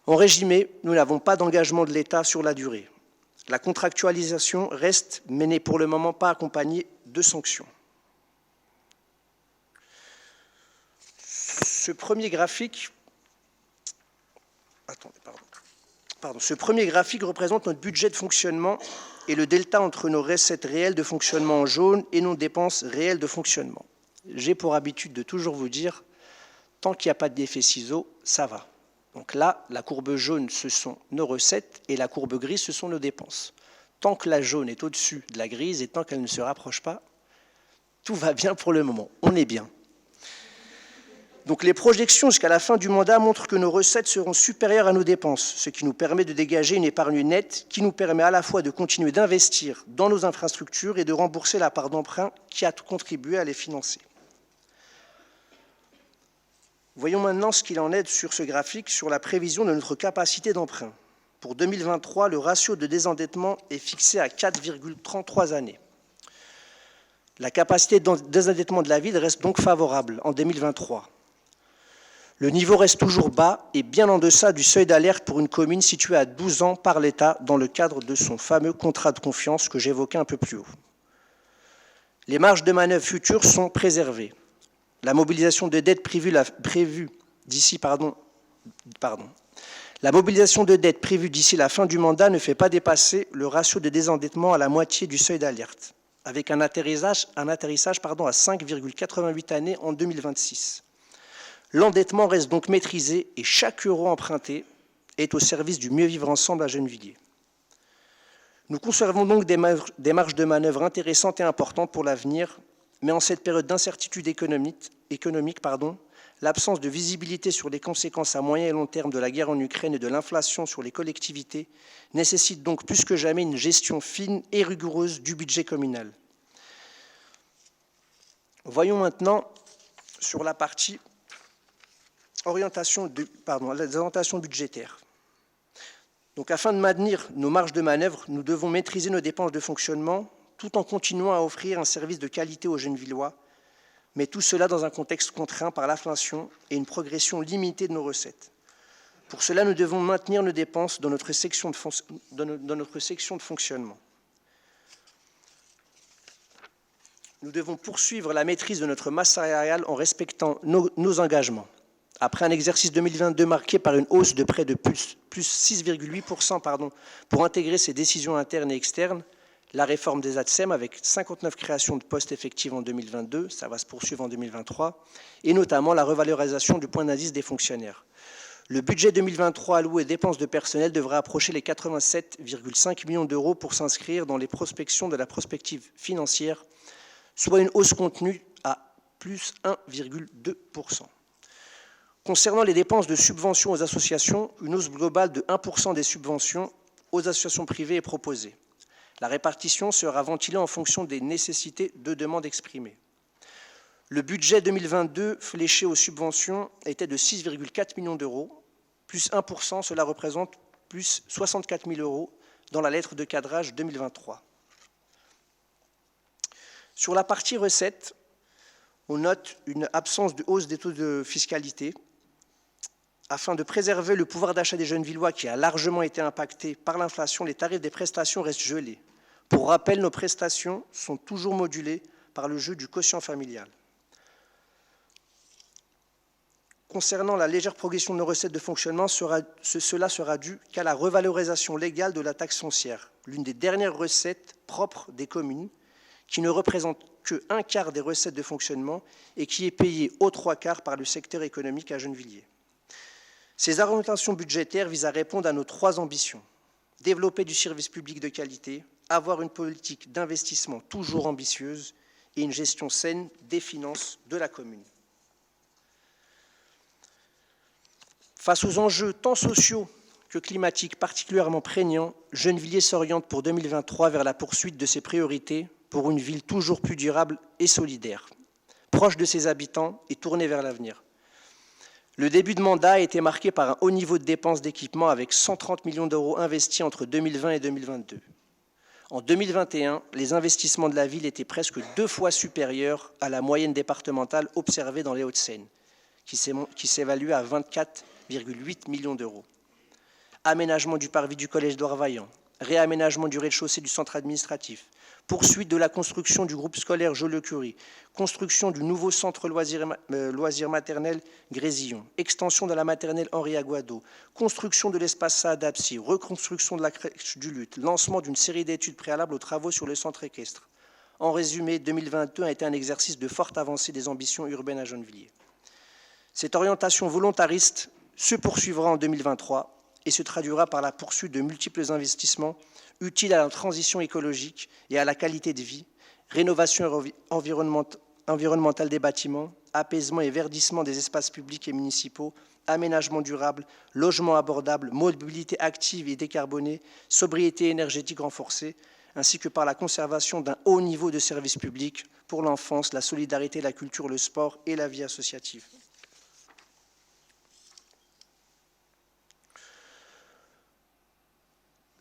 Speaker 4: En résumé, nous n'avons pas d'engagement de l'État sur la durée. La contractualisation reste, mais n'est pour le moment pas accompagnée de sanctions. Ce premier graphique représente notre budget de fonctionnement et le delta entre nos recettes réelles de fonctionnement en jaune et nos dépenses réelles de fonctionnement. J'ai pour habitude de toujours vous dire, tant qu'il n'y a pas d'effet ciseau, ça va. Donc là, la courbe jaune, ce sont nos recettes et la courbe grise, ce sont nos dépenses. tant que la jaune est au-dessus de la grise et tant qu'elle ne se rapproche pas, tout va bien pour le moment, on est bien. Donc les projections jusqu'à la fin du mandat montrent que nos recettes seront supérieures à nos dépenses, ce qui nous permet de dégager une épargne nette qui nous permet à la fois de continuer d'investir dans nos infrastructures et de rembourser la part d'emprunt qui a contribué à les financer. Voyons maintenant ce qu'il en est sur ce graphique sur la prévision de notre capacité d'emprunt. Pour 2023, le ratio de désendettement est fixé à 4,33 années. La capacité de désendettement de la ville reste donc favorable en 2023. Le niveau reste toujours bas et bien en deçà du seuil d'alerte pour une commune située à 12 ans par l'État dans le cadre de son fameux contrat de confiance que j'évoquais un peu plus haut. Les marges de manœuvre futures sont préservées. La mobilisation de dette prévue d'ici la fin du mandat ne fait pas dépasser le ratio de désendettement à la moitié du seuil d'alerte, avec un atterrissage à 5,88 années en 2026. L'endettement reste donc maîtrisé et chaque euro emprunté est au service du mieux vivre ensemble à Gennevilliers. Nous conservons donc des marges de manœuvre intéressantes et importantes pour l'avenir, mais en cette période d'incertitude économique, l'absence de visibilité sur les conséquences à moyen et long terme de la guerre en Ukraine et de l'inflation sur les collectivités nécessite donc plus que jamais une gestion fine et rigoureuse du budget communal. Voyons maintenant sur la partie orientation budgétaire. Donc, afin de maintenir nos marges de manœuvre, nous devons maîtriser nos dépenses de fonctionnement tout en continuant à offrir un service de qualité aux Gennevillois, mais tout cela dans un contexte contraint par l'inflation et une progression limitée de nos recettes. Pour cela, nous devons maintenir nos dépenses dans notre section de fonctionnement. Nous devons poursuivre la maîtrise de notre masse salariale en respectant nos engagements. Après un exercice 2022 marqué par une hausse de près de plus 6,8% pour intégrer ces décisions internes et externes, la réforme des ATSEM avec 59 créations de postes effectives en 2022, ça va se poursuivre en 2023, et notamment la revalorisation du point d'indice des fonctionnaires. Le budget 2023 alloué aux dépenses de personnel devrait approcher les 87,5 millions d'euros pour s'inscrire dans les prospections de la prospective financière, soit une hausse contenue à plus 1,2%. Concernant les dépenses de subventions aux associations, une hausse globale de 1% des subventions aux associations privées est proposée. La répartition sera ventilée en fonction des nécessités de demande exprimées. Le budget 2022 fléché aux subventions était de 6,4 millions d'euros, plus 1%, cela représente plus 64 000 euros dans la lettre de cadrage 2023. Sur la partie recettes, on note une absence de hausse des taux de fiscalité. Afin de préserver le pouvoir d'achat des Gennevillois qui a largement été impacté par l'inflation, les tarifs des prestations restent gelés. Pour rappel, nos prestations sont toujours modulées par le jeu du quotient familial. Concernant la légère progression de nos recettes de fonctionnement, cela sera dû qu'à la revalorisation légale de la taxe foncière, l'une des dernières recettes propres des communes, qui ne représente que 1/4 des recettes de fonctionnement et qui est payée aux 3/4 par le secteur économique à Gennevilliers. Ces orientations budgétaires visent à répondre à nos 3 ambitions. Développer du service public de qualité, avoir une politique d'investissement toujours ambitieuse et une gestion saine des finances de la commune. Face aux enjeux tant sociaux que climatiques particulièrement prégnants, Gennevilliers s'oriente pour 2023 vers la poursuite de ses priorités pour une ville toujours plus durable et solidaire, proche de ses habitants et tournée vers l'avenir. Le début de mandat a été marqué par un haut niveau de dépenses d'équipement avec 130 millions d'euros investis entre 2020 et 2022. En 2021, les investissements de la ville étaient presque 2 fois supérieurs à la moyenne départementale observée dans les Hauts-de-Seine, qui s'évalue à 24,8 millions d'euros. Aménagement du parvis du collège d'Orvaillan, réaménagement du rez-de-chaussée du centre administratif, poursuite de la construction du groupe scolaire Joliot-Curie, construction du nouveau centre loisirs maternel Grésillon, extension de la maternelle Henri Aguado, construction de l'espace Saad Absi, reconstruction de la crèche du Luth, lancement d'une série d'études préalables aux travaux sur le centre équestre. En résumé, 2022 a été un exercice de forte avancée des ambitions urbaines à Gennevilliers. Cette orientation volontariste se poursuivra en 2023 et se traduira par la poursuite de multiples investissements utiles à la transition écologique et à la qualité de vie, rénovation environnementale des bâtiments, apaisement et verdissement des espaces publics et municipaux, aménagement durable, logement abordable, mobilité active et décarbonée, sobriété énergétique renforcée, ainsi que par la conservation d'un haut niveau de services publics pour l'enfance, la solidarité, la culture, le sport et la vie associative.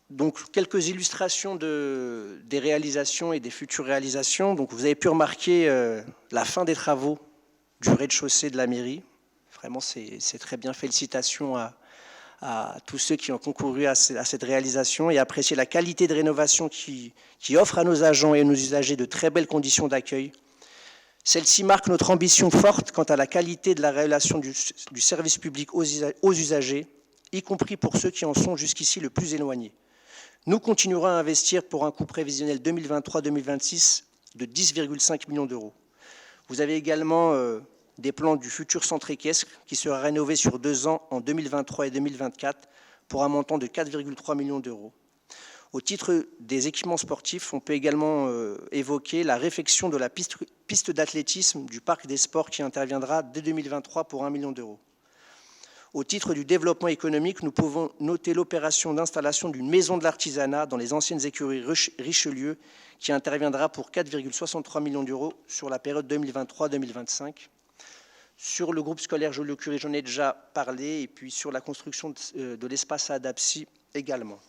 Speaker 4: Donc, quelques illustrations des réalisations et des futures réalisations. Donc, vous avez pu remarquer la fin des travaux du rez-de-chaussée de la mairie. Vraiment, c'est très bien. Félicitations à tous ceux qui ont concouru à cette réalisation et apprécier la qualité de rénovation qui offre à nos agents et à nos usagers de très belles conditions d'accueil. Celle-ci marque notre ambition forte quant à la qualité de la relation du service public aux usagers, y compris pour ceux qui en sont jusqu'ici le plus éloignés. Nous continuerons à investir pour un coût prévisionnel 2023-2026 de 10,5 millions d'euros. Vous avez également des plans du futur centre équestre qui sera rénové sur 2 ans en 2023 et 2024 pour un montant de 4,3 millions d'euros. Au titre des équipements sportifs, on peut également évoquer la réfection de la piste d'athlétisme du parc des sports qui interviendra dès 2023 pour 1 million d'euros. Au titre du développement économique, nous pouvons noter l'opération d'installation d'une maison de l'artisanat dans les anciennes écuries Richelieu qui interviendra pour 4,63 millions d'euros sur la période 2023-2025. Sur le groupe scolaire Joliot-Curie, j'en ai déjà parlé, et puis sur la construction de l'espace à Adapsi également.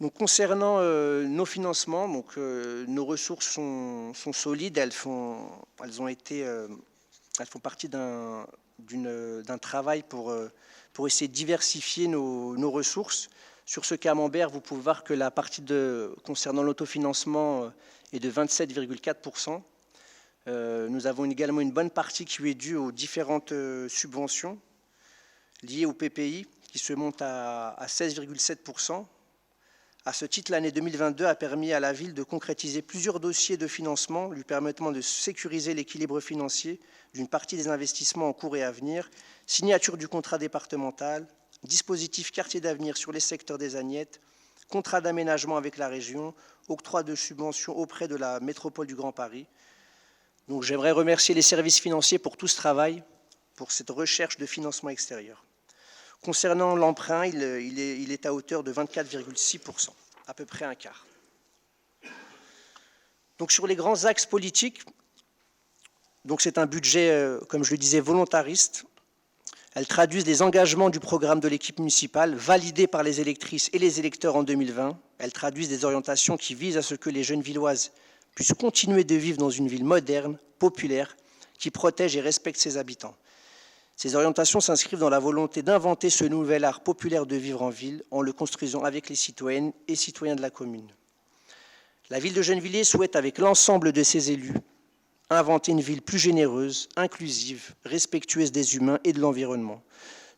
Speaker 4: Donc, concernant nos financements, nos ressources sont solides, elles font partie d'un travail pour essayer de diversifier nos ressources. Sur ce camembert, vous pouvez voir que la partie concernant l'autofinancement est de 27,4%. Nous avons également une bonne partie qui est due aux différentes subventions liées au PPI, qui se montent à 16,7%. À ce titre, l'année 2022 a permis à la ville de concrétiser plusieurs dossiers de financement lui permettant de sécuriser l'équilibre financier d'une partie des investissements en cours et à venir, signature du contrat départemental, dispositif quartier d'avenir sur les secteurs des Agnettes, contrat d'aménagement avec la région, octroi de subventions auprès de la métropole du Grand Paris. Donc, j'aimerais remercier les services financiers pour tout ce travail, pour cette recherche de financement extérieur. Concernant l'emprunt, il est à hauteur de 24,6%, à peu près un quart. Donc, sur les grands axes politiques, c'est un budget, comme je le disais, volontariste. Elles traduisent les engagements du programme de l'équipe municipale, validés par les électrices et les électeurs en 2020. Elles traduisent des orientations qui visent à ce que les jeunes villoises puissent continuer de vivre dans une ville moderne, populaire, qui protège et respecte ses habitants. Ces orientations s'inscrivent dans la volonté d'inventer ce nouvel art populaire de vivre en ville en le construisant avec les citoyennes et citoyens de la commune. La ville de Gennevilliers souhaite, avec l'ensemble de ses élus, inventer une ville plus généreuse, inclusive, respectueuse des humains et de l'environnement.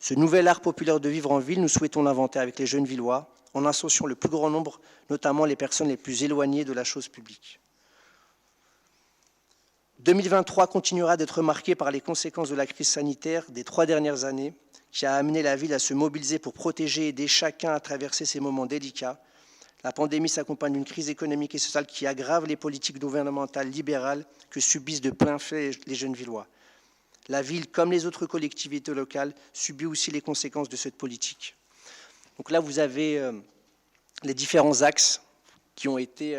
Speaker 4: Ce nouvel art populaire de vivre en ville, nous souhaitons l'inventer avec les jeunes villois, en associant le plus grand nombre, notamment les personnes les plus éloignées de la chose publique. 2023 continuera d'être marqué par les conséquences de la crise sanitaire des 3 dernières années, qui a amené la ville à se mobiliser pour protéger et aider chacun à traverser ces moments délicats. La pandémie s'accompagne d'une crise économique et sociale qui aggrave les politiques gouvernementales libérales que subissent de plein fait les jeunes villois. La ville, comme les autres collectivités locales, subit aussi les conséquences de cette politique. Donc là, vous avez les différents axes qui ont été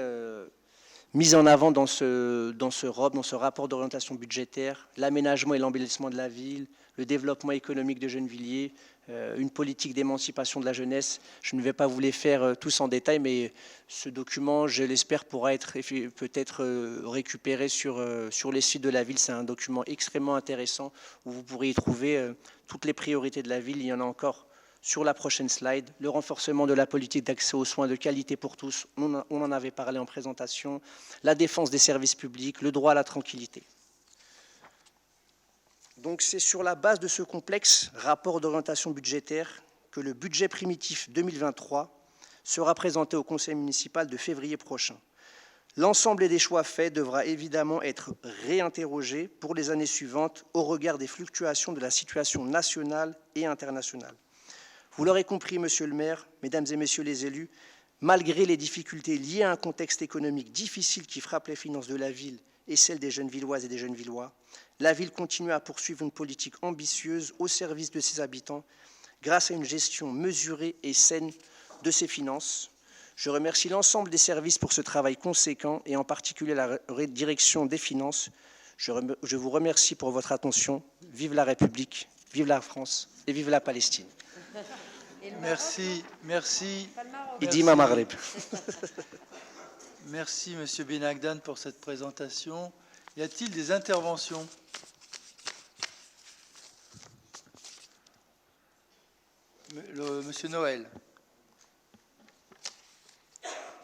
Speaker 4: mis en avant dans ce rapport d'orientation budgétaire, l'aménagement et l'embellissement de la ville, le développement économique de Gennevilliers, une politique d'émancipation de la jeunesse. Je ne vais pas vous les faire tous en détail, mais ce document, je l'espère, pourra être peut-être récupéré sur les sites de la ville. C'est un document extrêmement intéressant où vous pourrez y trouver toutes les priorités de la ville. Il y en a encore sur la prochaine slide. Le renforcement de la politique d'accès aux soins de qualité pour tous, on en avait parlé en présentation, la défense des services publics, le droit à la tranquillité. Donc c'est sur la base de ce complexe rapport d'orientation budgétaire que le budget primitif 2023 sera présenté au conseil municipal de février prochain. L'ensemble des choix faits devra évidemment être réinterrogé pour les années suivantes au regard des fluctuations de la situation nationale et internationale. Vous l'aurez compris, Monsieur le maire, Mesdames et Messieurs les élus, malgré les difficultés liées à un contexte économique difficile qui frappe les finances de la ville et celles des jeunes Villoises et des jeunes Villois, la ville continue à poursuivre une politique ambitieuse au service de ses habitants grâce à une gestion mesurée et saine de ses finances. Je remercie l'ensemble des services pour ce travail conséquent et en particulier la direction des finances. Je vous remercie pour votre attention. Vive la République, vive la France et vive la Palestine.
Speaker 3: Merci, merci.
Speaker 4: Idima Maghreb.
Speaker 3: Merci, Monsieur Benagdan, pour cette présentation. Y a-t-il des interventions? Monsieur Noël.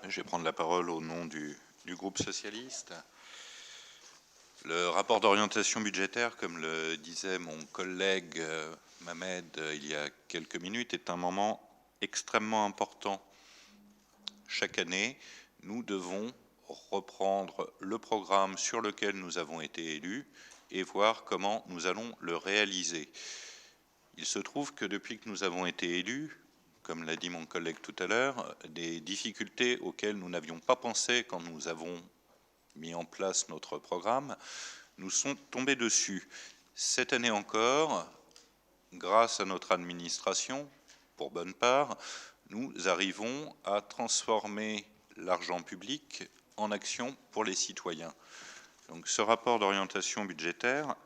Speaker 7: Je vais prendre la parole au nom du groupe socialiste. Le rapport d'orientation budgétaire, comme le disait mon collègue Mohamed il y a quelques minutes, est un moment extrêmement important. Chaque année, nous devons reprendre le programme sur lequel nous avons été élus et voir comment nous allons le réaliser. Il se trouve que depuis que nous avons été élus, comme l'a dit mon collègue tout à l'heure, des difficultés auxquelles nous n'avions pas pensé quand nous avons mis en place notre programme, nous sont tombés dessus. Cette année encore, grâce à notre administration, pour bonne part, nous arrivons à transformer l'argent public en action pour les citoyens. Donc ce rapport d'orientation budgétaire,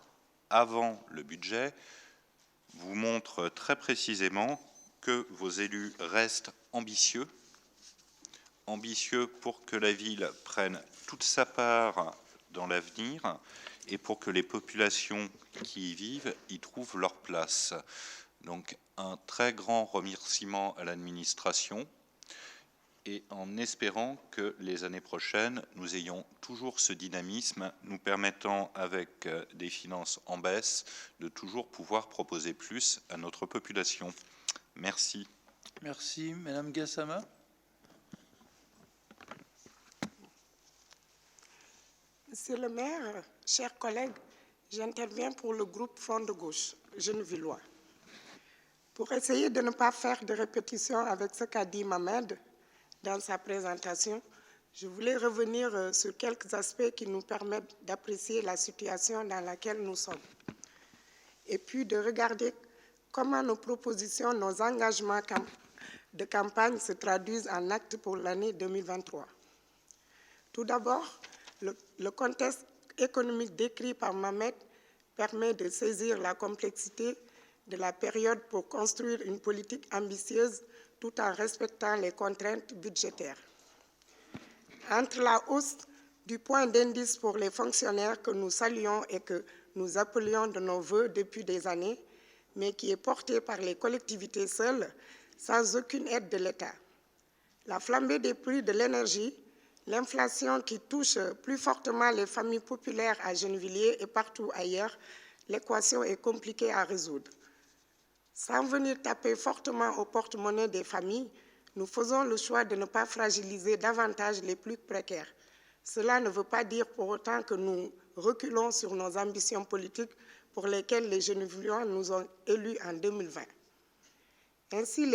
Speaker 7: avant le budget, vous montre très précisément que vos élus restent ambitieux pour que la ville prenne toute sa part dans l'avenir et pour que les populations qui y vivent y trouvent leur place. Donc un très grand remerciement à l'administration et en espérant que les années prochaines, nous ayons toujours ce dynamisme nous permettant, avec des finances en baisse, de toujours pouvoir proposer plus à notre population. Merci.
Speaker 3: Merci. Madame Gassama.
Speaker 2: Monsieur le maire, chers collègues, j'interviens pour le groupe Front de Gauche, Jeunes Villois. Pour essayer de ne pas faire de répétition avec ce qu'a dit Mohamed dans sa présentation, je voulais revenir sur quelques aspects qui nous permettent d'apprécier la situation dans laquelle nous sommes. Et puis de regarder comment nos propositions, nos engagements de campagne se traduisent en actes pour l'année 2023. Tout d'abord, le contexte économique décrit par Mohamed permet de saisir la complexité de la période pour construire une politique ambitieuse tout en respectant les contraintes budgétaires. Entre la hausse du point d'indice pour les fonctionnaires que nous saluons et que nous appelions de nos vœux depuis des années, mais qui est portée par les collectivités seules, sans aucune aide de l'État. La flambée des prix de l'énergie, l'inflation qui touche plus fortement les familles populaires à Gennevilliers et partout ailleurs, l'équation est compliquée à résoudre. Sans venir taper fortement au porte-monnaie des familles, nous faisons le choix de ne pas fragiliser davantage les plus précaires. Cela ne veut pas dire pour autant que nous reculons sur nos ambitions politiques pour lesquelles les Gennevillois nous ont élus en 2020. Ainsi,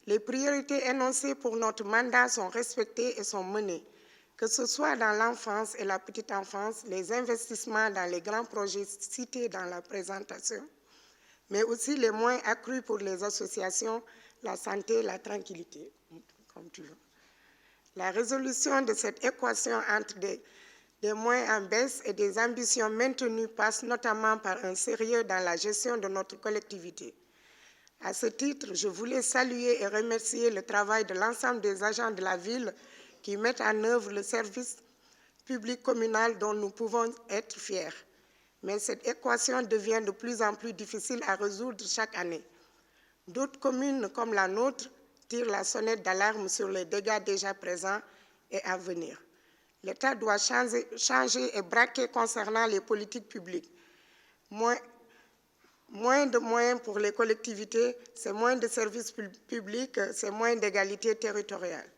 Speaker 2: les priorités énoncées pour notre mandat sont respectées et sont menées, que ce soit dans l'enfance et la petite enfance, les investissements dans les grands projets cités dans la présentation, mais aussi les moyens accrus pour les associations, la santé, la tranquillité, comme tu veux. La résolution de cette équation entre des moyens en baisse et des ambitions maintenues passe notamment par un sérieux dans la gestion de notre collectivité. À ce titre, je voulais saluer et remercier le travail de l'ensemble des agents de la ville qui mettent en œuvre le service public communal dont nous pouvons être fiers. Mais cette équation devient de plus en plus difficile à résoudre chaque année. D'autres communes, comme la nôtre, tirent la sonnette d'alarme sur les dégâts déjà présents et à venir. L'État doit changer et braquer concernant les politiques publiques. Moins de moyens pour les collectivités, c'est moins de services publics, c'est moins d'égalité territoriale.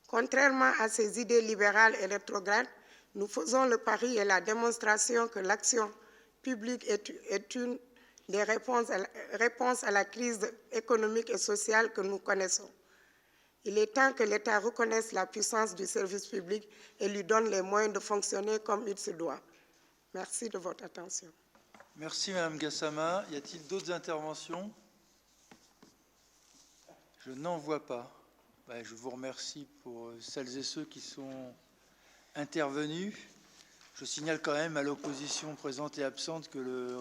Speaker 2: Contrairement à ces idées libérales et rétrogrades, nous faisons le pari et la démonstration que l'action publique est une des réponses à la crise économique et sociale que nous connaissons. Il est temps que l'État reconnaisse la puissance du service public et lui donne les moyens de fonctionner comme il se doit. Merci de votre attention.
Speaker 3: Merci Madame Gassama. Y a-t-il d'autres interventions? Je n'en vois pas. Je vous remercie pour celles et ceux qui sont intervenus. Je signale quand même à l'opposition présente et absente que le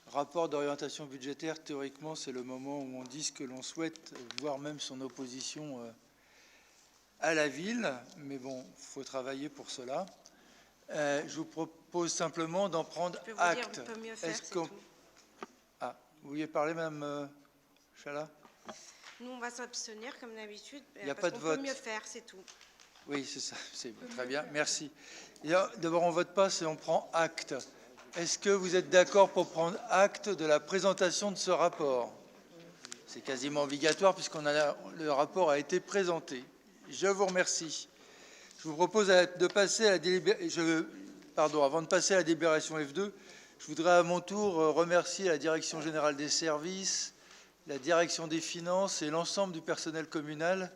Speaker 3: rapport d'orientation budgétaire, théoriquement, c'est le moment où on dit ce que l'on souhaite, voire même son opposition à la ville. Mais bon, il faut travailler pour cela. Je vous propose simplement d'en prendre acte.
Speaker 8: On peut mieux faire, c'est
Speaker 3: vous
Speaker 8: tout.
Speaker 3: vouliez parler, Madame Chala?
Speaker 8: Nous, on va s'abstenir comme d'habitude.
Speaker 3: Il n'y a pas de vote.
Speaker 8: On peut mieux faire, c'est tout.
Speaker 3: Oui, c'est ça. C'est très bien. Merci. D'abord, on ne vote pas, c'est on prend acte. Est-ce que vous êtes d'accord pour prendre acte de la présentation de ce rapport? C'est quasiment obligatoire puisque le rapport a été présenté. Je vous remercie. Je vous propose de passer à la délibération. Avant de passer à la délibération F2, je voudrais à mon tour remercier la Direction générale des services, la Direction des finances et l'ensemble du personnel communal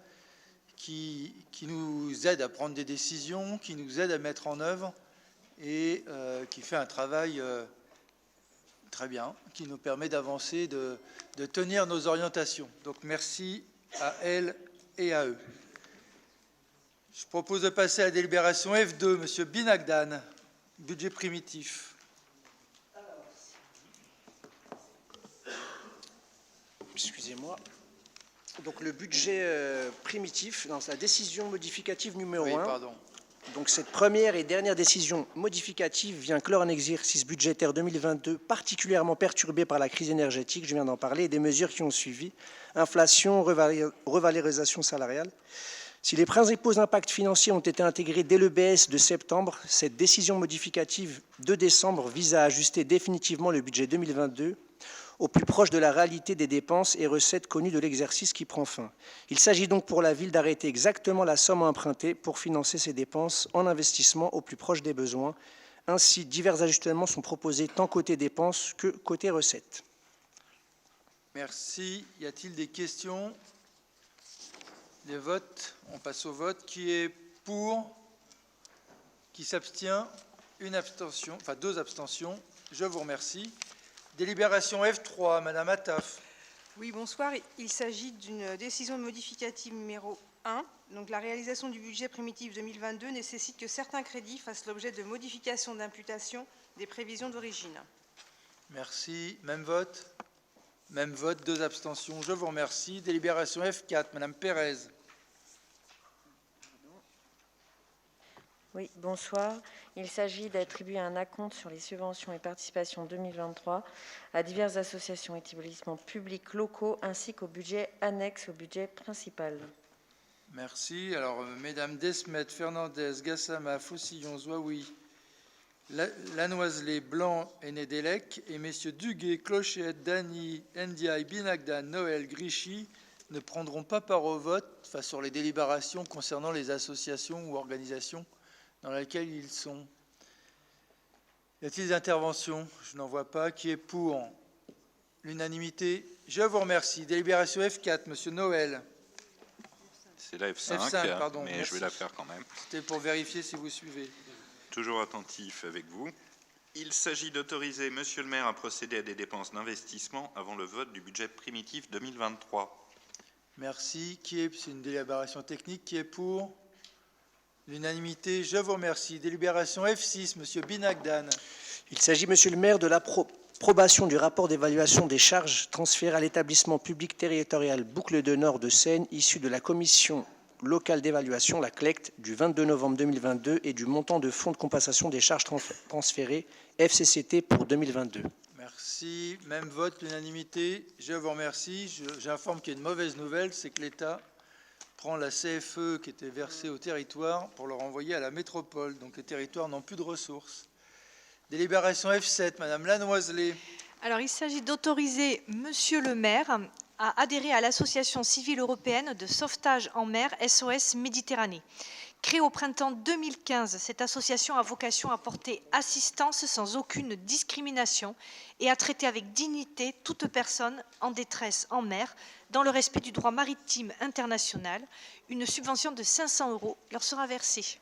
Speaker 3: qui nous aide à prendre des décisions, qui nous aide à mettre en œuvre et qui fait un travail très bien, qui nous permet d'avancer, de tenir nos orientations. Donc merci à elles et à eux. Je propose de passer à la délibération F2. Monsieur Binagdan, budget primitif.
Speaker 4: Excusez-moi. Donc le budget primitif, dans sa décision modificative numéro 1.
Speaker 3: Pardon.
Speaker 4: Donc cette première et dernière décision modificative vient clore un exercice budgétaire 2022 particulièrement perturbé par la crise énergétique, je viens d'en parler, et des mesures qui ont suivi, inflation, revalorisation salariale. Si les principaux impacts financiers ont été intégrés dès le BS de septembre, cette décision modificative de décembre vise à ajuster définitivement le budget 2022 au plus proche de la réalité des dépenses et recettes connues de l'exercice qui prend fin. Il s'agit donc pour la ville d'arrêter exactement la somme empruntée pour financer ces dépenses en investissement au plus proche des besoins. Ainsi, divers ajustements sont proposés tant côté dépenses que côté recettes.
Speaker 3: Merci. Y a-t-il des questions? Les votes? On passe au vote. Qui est pour? Qui s'abstient? Une abstention, enfin 2 abstentions. Je vous remercie. Délibération F3, Madame Attaf.
Speaker 9: Oui, bonsoir. Il s'agit d'une décision modificative numéro 1. Donc, la réalisation du budget primitif 2022 nécessite que certains crédits fassent l'objet de modifications d'imputation des prévisions d'origine.
Speaker 3: Merci. Même vote? Même vote, 2 abstentions. Je vous remercie. Délibération F4, Madame Pérez.
Speaker 10: Oui, bonsoir. Il s'agit d'attribuer un acompte sur les subventions et participations 2023 à diverses associations et établissements publics locaux ainsi qu'au budget annexe au budget principal.
Speaker 3: Merci. Alors, Mesdames Desmet, Fernandez, Gassama, Faucillon, Zouaoui, Lanoiselet, Blanc et Nédélec, et Messieurs Duguay, Clochette, Dany, Ndiaye, Binagdan, Noël, Grichy ne prendront pas part au vote sur les délibérations concernant les associations ou organisations dans lesquelles ils sont. Y a-t-il des interventions? Je n'en vois pas. Qui est pour? L'unanimité. Je vous remercie. Délibération F4, Monsieur Noël.
Speaker 7: C'est la F5,
Speaker 3: F5 pardon,
Speaker 7: mais
Speaker 3: merci.
Speaker 7: je vais la faire quand même.
Speaker 3: C'était pour vérifier si vous suivez.
Speaker 7: Toujours attentif avec vous. Il s'agit d'autoriser Monsieur le maire à procéder à des dépenses d'investissement avant le vote du budget primitif 2023.
Speaker 3: Merci. C'est une délibération technique. Qui est pour? L'unanimité. Je vous remercie. Délibération F6, Monsieur Binagdan.
Speaker 4: Il s'agit, Monsieur le maire, de l'approbation du rapport d'évaluation des charges transférées à l'établissement public territorial Boucle de Nord de Seine, issu de la commission locale d'évaluation, la CLECT, du 22 novembre 2022 et du montant de fonds de compensation des charges transférées FCCT pour 2022.
Speaker 3: Merci. Même vote, l'unanimité. Je vous remercie. J'informe qu'il y a une mauvaise nouvelle, c'est que l'État prend la CFE qui était versée au territoire pour le renvoyer à la métropole. Donc les territoires n'ont plus de ressources. Délibération F7, Madame Lanoiselet.
Speaker 6: Alors, il s'agit d'autoriser Monsieur le maire a adhéré à l'Association civile européenne de sauvetage en mer SOS Méditerranée. Créée au printemps 2015, cette association a vocation à porter assistance sans aucune discrimination et à traiter avec dignité toute personne en détresse en mer, dans le respect du droit maritime international. Une subvention de 500 € leur sera versée.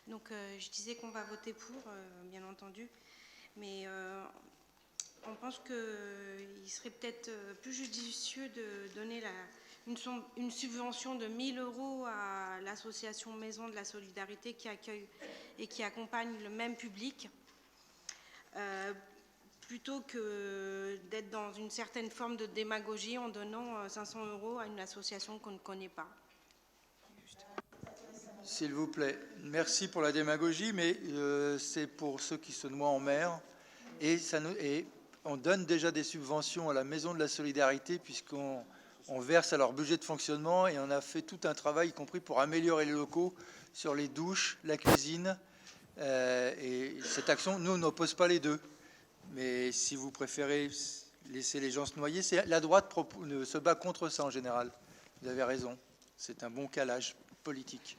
Speaker 8: Donc, je disais qu'on va voter pour, bien entendu, mais on pense qu'il serait peut-être plus judicieux de donner une subvention de 1 000 € à l'association Maison de la Solidarité qui accueille et qui accompagne le même public, plutôt que d'être dans une certaine forme de démagogie en donnant 500 € à une association qu'on ne connaît pas.
Speaker 3: S'il vous plaît, merci pour la démagogie, mais c'est pour ceux qui se noient en mer. Et on donne déjà des subventions à la Maison de la Solidarité puisqu'on verse à leur budget de fonctionnement et on a fait tout un travail, y compris pour améliorer les locaux sur les douches, la cuisine. Et cette action, nous, on n'oppose pas les deux. Mais si vous préférez laisser les gens se noyer, la droite se bat contre ça en général. Vous avez raison, c'est un bon calage politique.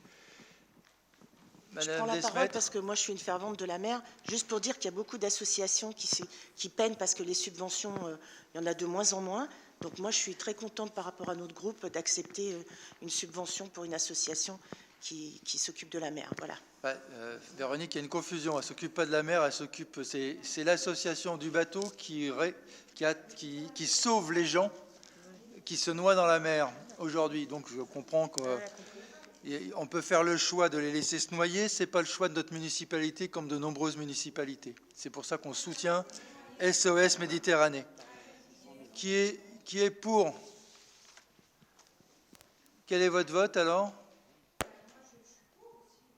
Speaker 11: Je prends la parole parce que moi je suis une fervente de la mer, juste pour dire qu'il y a beaucoup d'associations qui peinent parce que les subventions, il y en a de moins en moins. Donc moi je suis très contente par rapport à notre groupe d'accepter une subvention pour une association qui s'occupe de la mer. Voilà.
Speaker 3: Véronique, il y a une confusion, elle ne s'occupe pas de la mer, c'est l'association du bateau qui sauve les gens qui se noient dans la mer aujourd'hui. Donc je comprends que... On peut faire le choix de les laisser se noyer, ce n'est pas le choix de notre municipalité comme de nombreuses municipalités. C'est pour ça qu'on soutient SOS Méditerranée. Qui est pour? Quel est votre vote alors?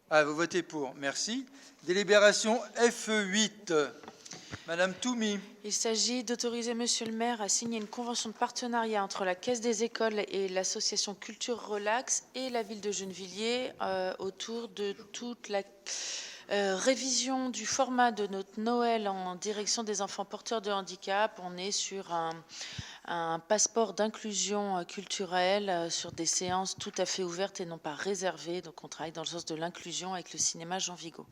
Speaker 3: Ah, vous votez pour, merci. Délibération FE8. Madame Toumi.
Speaker 12: Il s'agit d'autoriser Monsieur le maire à signer une convention de partenariat entre la Caisse des écoles et l'association Culture Relax et la ville de Gennevilliers autour de toute la révision du format de notre Noël en direction des enfants porteurs de handicap. On est sur un passeport d'inclusion culturelle sur des séances tout à fait ouvertes et non pas réservées. Donc on travaille dans le sens de l'inclusion avec le cinéma Jean Vigo.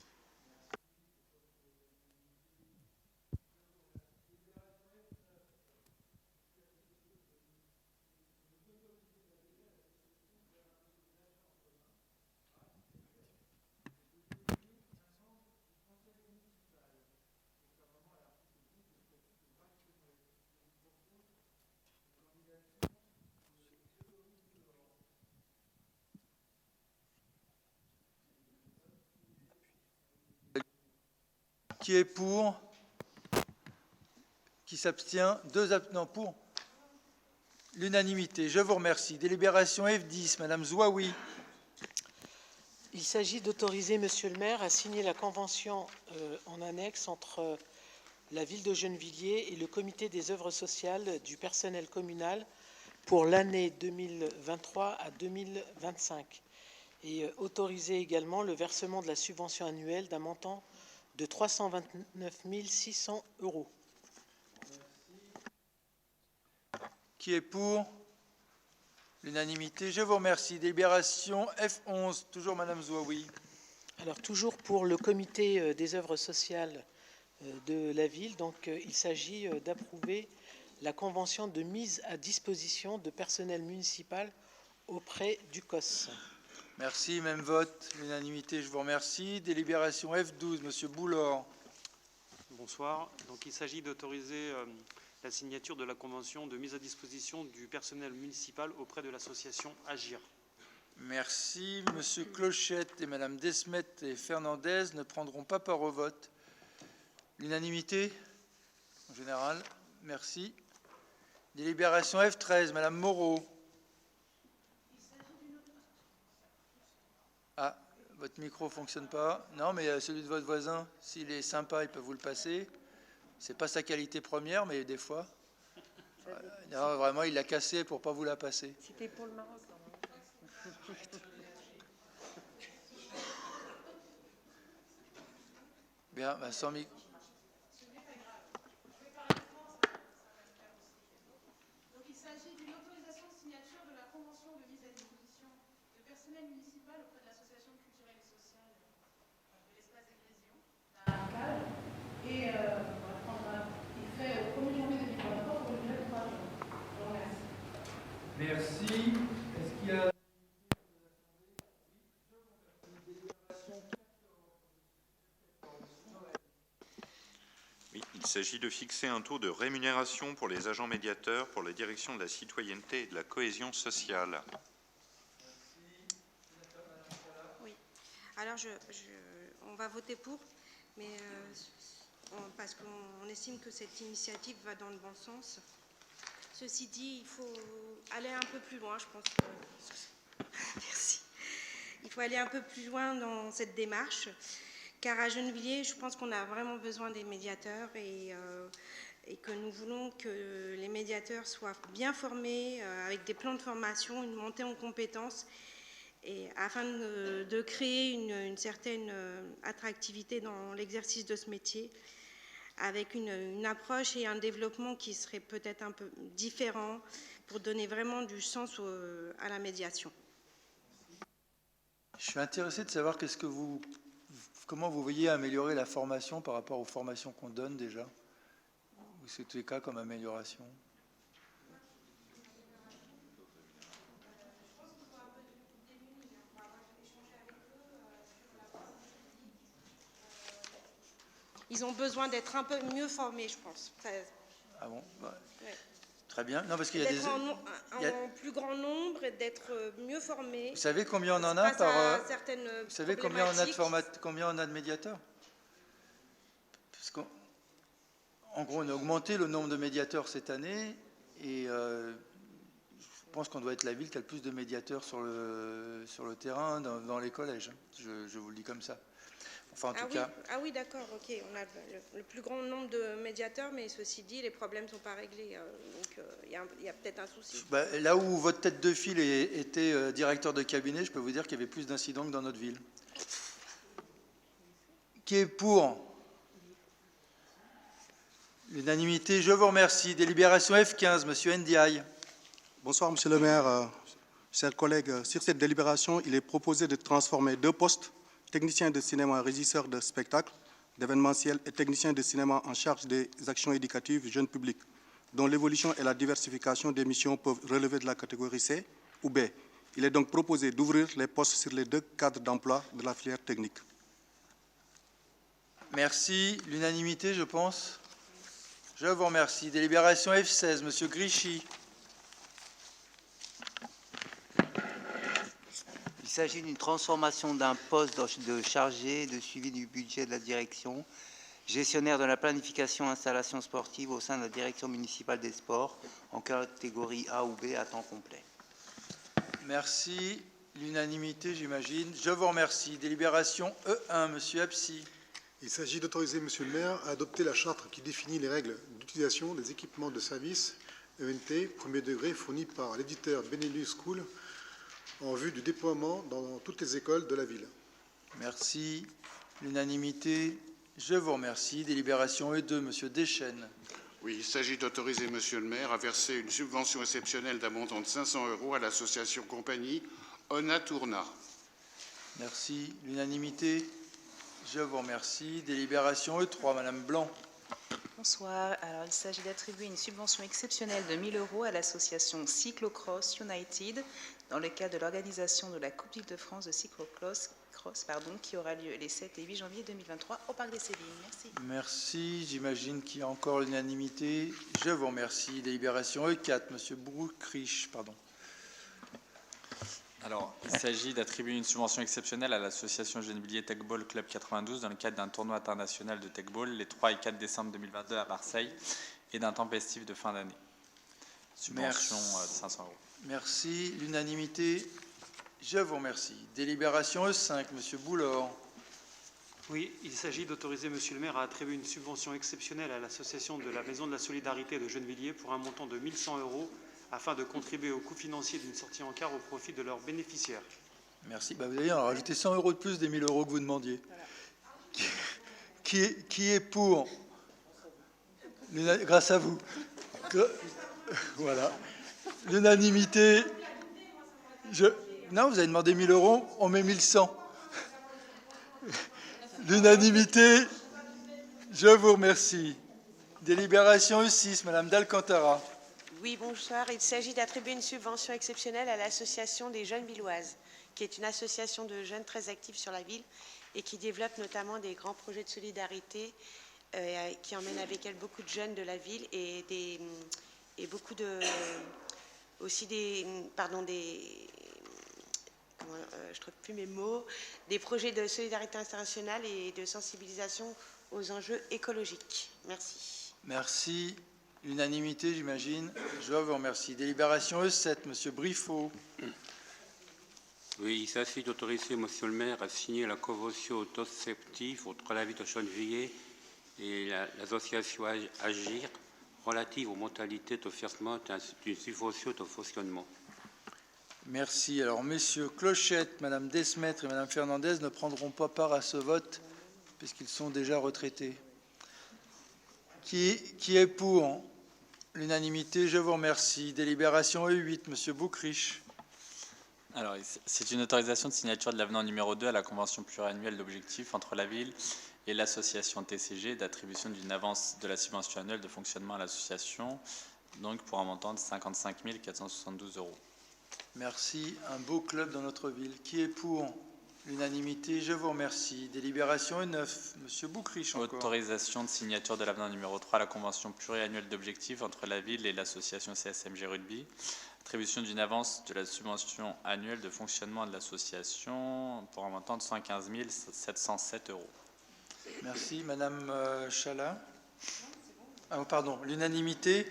Speaker 3: Qui est pour? Qui s'abstient? Non, pour l'unanimité. Je vous remercie. Délibération F10, Madame Zouaoui.
Speaker 13: Il s'agit d'autoriser Monsieur le maire à signer la convention en annexe entre la ville de Gennevilliers et le comité des œuvres sociales du personnel communal pour l'année 2023 à 2025 et autoriser également le versement de la subvention annuelle d'un montant de 329 600 €.
Speaker 3: Qui est pour? L'unanimité. Je vous remercie. Délibération F11, toujours Madame Zouaoui.
Speaker 13: Alors toujours pour le comité des œuvres sociales de la ville, donc il s'agit d'approuver la convention de mise à disposition de personnel municipal auprès du COS.
Speaker 3: Merci, même vote, l'unanimité, je vous remercie. Délibération F12, Monsieur Boulord.
Speaker 14: Bonsoir. Donc il s'agit d'autoriser la signature de la convention de mise à disposition du personnel municipal auprès de l'association Agir.
Speaker 3: Merci. Monsieur Clochette et Madame Desmet et Fernandez ne prendront pas part au vote. L'unanimité, en général, merci. Délibération F13, Madame Moreau. Ah, votre micro ne fonctionne pas. Non, mais celui de votre voisin, s'il est sympa, il peut vous le passer. Ce n'est pas sa qualité première, mais des fois. Non, vraiment, il l'a cassé pour ne pas vous la passer.
Speaker 10: C'était pour le Maroc.
Speaker 3: Bien, sans micro.
Speaker 15: Donc il s'agit d'une autorisation de signature de la convention de mise à disposition de personnel municipal auprès de l'association culturelle et sociale de l'espace d'Églésion, et il fait au 1er janvier 2023 pour une durée de 3 jours. Je vous remercie.
Speaker 3: Merci. Est-ce qu'il y a...
Speaker 7: Oui, il s'agit de fixer un taux de rémunération pour les agents médiateurs pour la direction de la citoyenneté et de la cohésion sociale.
Speaker 8: Oui. Alors, on va voter pour, mais parce qu'on estime que cette initiative va dans le bon sens. Ceci dit, il faut aller un peu plus loin, je pense. Merci. Il faut aller un peu plus loin dans cette démarche, car à Gennevilliers, je pense qu'on a vraiment besoin des médiateurs et que nous voulons que les médiateurs soient bien formés, avec des plans de formation, une montée en compétences, et afin de créer une certaine attractivité dans l'exercice de ce métier, avec une approche et un développement qui serait peut-être un peu différent pour donner vraiment du sens à la médiation.
Speaker 3: Je suis intéressé de savoir comment vous voyez améliorer la formation par rapport aux formations qu'on donne déjà, ou c'est tous les cas comme amélioration.
Speaker 8: Ils ont besoin d'être un peu mieux formés, je pense.
Speaker 3: Ah bon, ouais.
Speaker 8: Ouais.
Speaker 3: Très bien. Non, parce qu'il y a
Speaker 8: d'être en plus grand nombre et d'être mieux formés.
Speaker 3: Vous savez combien on en a
Speaker 8: face à certaines
Speaker 3: Vous savez combien on a de médiateurs? Parce qu'en gros, on a augmenté le nombre de médiateurs cette année et je pense qu'on doit être la ville qui a le plus de médiateurs sur le terrain, dans les collèges. Je vous le dis comme ça. Enfin, en tout cas.
Speaker 8: Ah oui, d'accord, ok. On a le plus grand nombre de médiateurs, mais ceci dit, les problèmes ne sont pas réglés. Donc, il y a peut-être un souci.
Speaker 3: Là où votre tête de file était directeur de cabinet, je peux vous dire qu'il y avait plus d'incidents que dans notre ville. Qui est pour? L'unanimité, je vous remercie. Délibération F15, Monsieur Ndiaye.
Speaker 16: Bonsoir, Monsieur le maire. Chers collègues, sur cette délibération, il est proposé de transformer 2 postes, technicien de cinéma, régisseur de spectacle, d'événementiel et technicien de cinéma en charge des actions éducatives jeunes publics, dont l'évolution et la diversification des missions peuvent relever de la catégorie C ou B. Il est donc proposé d'ouvrir les postes sur les 2 cadres d'emploi de la filière technique.
Speaker 3: Merci. L'unanimité, je pense. Je vous remercie. Délibération F16, Monsieur Grichy.
Speaker 17: Il s'agit d'une transformation d'un poste de chargé de suivi du budget de la direction, gestionnaire de la planification installation sportive au sein de la direction municipale des sports, en catégorie A ou B à temps complet.
Speaker 3: Merci. L'unanimité, j'imagine. Je vous remercie. Délibération E1, Monsieur Absi.
Speaker 18: Il s'agit d'autoriser, Monsieur le maire, à adopter la charte qui définit les règles d'utilisation des équipements de service ENT premier degré fournis par l'éditeur Benelux School en vue du déploiement dans toutes les écoles de la ville.
Speaker 3: Merci. L'unanimité, je vous remercie. Délibération E2, Monsieur Deschênes.
Speaker 19: Oui, il s'agit d'autoriser, Monsieur le maire, à verser une subvention exceptionnelle d'un montant de 500 € à l'association compagnie ONA Tourna.
Speaker 3: Merci. L'unanimité, je vous remercie. Délibération E3, Madame Blanc.
Speaker 20: Bonsoir. Alors, il s'agit d'attribuer une subvention exceptionnelle de 1 000 € à l'association Cyclocross United dans le cadre de l'organisation de la Coupe d'Île-de-France de cyclocross qui aura lieu les 7 et 8 janvier 2023 au Parc des Cévennes. Merci.
Speaker 3: Merci. J'imagine qu'il y a encore l'unanimité. Je vous remercie. Délibération E4, Monsieur Broucriche, pardon.
Speaker 21: Alors, il s'agit d'attribuer une subvention exceptionnelle à l'association Gennevilliers Techball Club 92 dans le cadre d'un tournoi international de Techball les 3 et 4 décembre 2022 à Marseille et d'un tempestif de fin d'année. Subvention de 500 €.
Speaker 3: Merci. L'unanimité, je vous remercie. Délibération E5, Monsieur Boulord.
Speaker 14: Oui, il s'agit d'autoriser Monsieur le maire à attribuer une subvention exceptionnelle à l'association de la Maison de la Solidarité de Gennevilliers pour un montant de 1 100 € afin de contribuer au coût financier d'une sortie en car au profit de leurs bénéficiaires.
Speaker 3: Merci. Vous allez en rajouter 100 € de plus des 1 000 € que vous demandiez. Qui est pour? Grâce à vous. Voilà. L'unanimité. Non, vous avez demandé 1 000 euros, on met 1 100. L'unanimité, je vous remercie. Délibération E6, Madame d'Alcantara.
Speaker 1: Oui, bonsoir. Il s'agit d'attribuer une subvention exceptionnelle à l'association des Jeunes Villoises, qui est une association de jeunes très actifs sur la ville et qui développe notamment des grands projets de solidarité qui emmènent avec elle beaucoup de jeunes de la ville et beaucoup de aussi je trouve plus mes mots, des projets de solidarité internationale et de sensibilisation aux enjeux écologiques. Merci.
Speaker 3: Merci. L'unanimité, j'imagine. Je vous remercie. Délibération E7, Monsieur Briffaut.
Speaker 22: Oui, il s'agit d'autoriser Monsieur le maire à signer la convention autoceptive entre la ville de Gennevilliers et l'association Agir relative aux modalités de versement d'une subvention de fonctionnement.
Speaker 3: Merci. Alors, messieurs Clochette, Madame Desmaîtres et Madame Fernandez ne prendront pas part à ce vote puisqu'ils sont déjà retraités. Qui est pour l'unanimité? Je vous remercie. Délibération E8, Monsieur Boucriche.
Speaker 21: Alors, c'est une autorisation de signature de l'avenant numéro 2 à la convention pluriannuelle d'objectifs entre la ville et l'association TCG d'attribution d'une avance de la subvention annuelle de fonctionnement à l'association, donc pour un montant de 55 472 €.
Speaker 3: Merci. Un beau club dans notre ville. Qui est pour l'unanimité? Je vous remercie. Délibération E9, Monsieur Boucriche encore.
Speaker 21: Autorisation de signature de l'avenant numéro 3 à la convention pluriannuelle d'objectifs entre la ville et l'association CSMG Rugby. Attribution d'une avance de la subvention annuelle de fonctionnement de l'association pour un montant de 115 707 €.
Speaker 3: Merci. Madame Chalat. Ah, pardon. L'unanimité.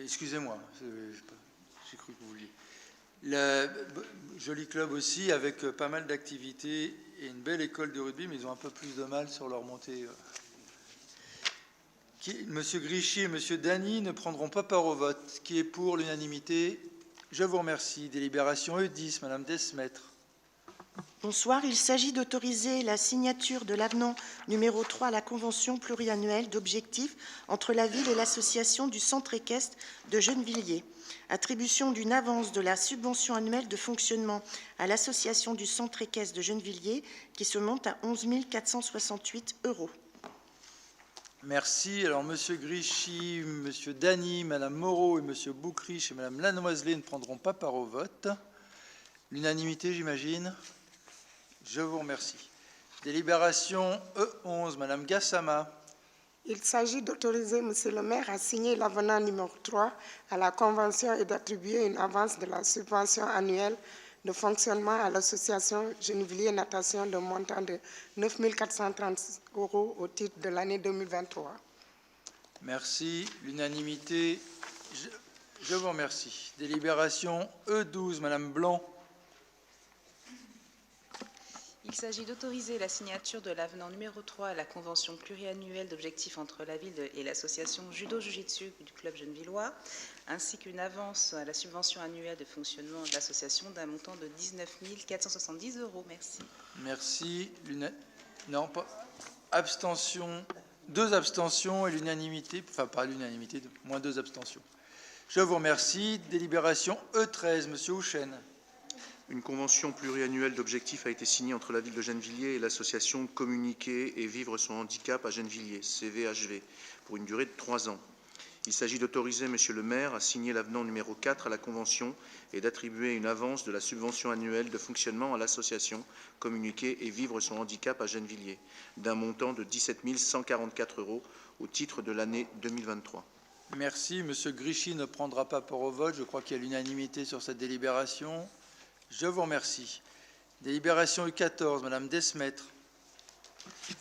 Speaker 3: Excusez-moi. J'ai cru que vous vouliez. Le joli club aussi, avec pas mal d'activités et une belle école de rugby, mais ils ont un peu plus de mal sur leur montée. Monsieur Grichy et Monsieur Dany ne prendront pas part au vote. Qui est pour l'unanimité? Je vous remercie. Délibération E10, Madame Desmaîtres.
Speaker 11: Bonsoir. Il s'agit d'autoriser la signature de l'avenant numéro 3 à la convention pluriannuelle d'objectifs entre la ville et l'association du centre équestre de Gennevilliers. Attribution d'une avance de la subvention annuelle de fonctionnement à l'association du centre équestre de Gennevilliers qui se monte à 11 468 €.
Speaker 3: Merci. Alors, Monsieur Grichy, Monsieur Dany, Madame Moreau et Monsieur Boucriche et Madame Lanoiselet ne prendront pas part au vote. L'unanimité, j'imagine. Je vous remercie. Délibération E11, Madame Gassama.
Speaker 2: Il s'agit d'autoriser Monsieur le maire à signer l'avenant numéro 3 à la convention et d'attribuer une avance de la subvention annuelle de fonctionnement à l'association Gennevilliers Natation de montant de 9 430 € au titre de l'année 2023.
Speaker 3: Merci. L'unanimité, je vous remercie. Délibération E12, Madame Blanc.
Speaker 20: Il s'agit d'autoriser la signature de l'avenant numéro 3 à la convention pluriannuelle d'objectifs entre la ville et l'association Judo-Jiu-Jitsu du club genevillois, ainsi qu'une avance à la subvention annuelle de fonctionnement de l'association d'un montant de 19 470 €. Merci.
Speaker 3: Merci. Non, pas. Abstention. 2 abstentions et l'unanimité, enfin pas l'unanimité, moins 2 abstentions. Je vous remercie. Délibération E13, Monsieur Houchen.
Speaker 5: Une convention pluriannuelle d'objectifs a été signée entre la ville de Gennevilliers et l'association Communiquer et Vivre son handicap à Gennevilliers, CVHV, pour une durée de 3 ans. Il s'agit d'autoriser Monsieur le maire à signer l'avenant numéro 4 à la convention et d'attribuer une avance de la subvention annuelle de fonctionnement à l'association Communiquer et Vivre son handicap à Gennevilliers, d'un montant de 17 144 € au titre de l'année 2023.
Speaker 3: Merci. Monsieur Grichy ne prendra pas part au vote. Je crois qu'il y a l'unanimité sur cette délibération. Je vous remercie. Délibération U14, Madame Desmaîtres.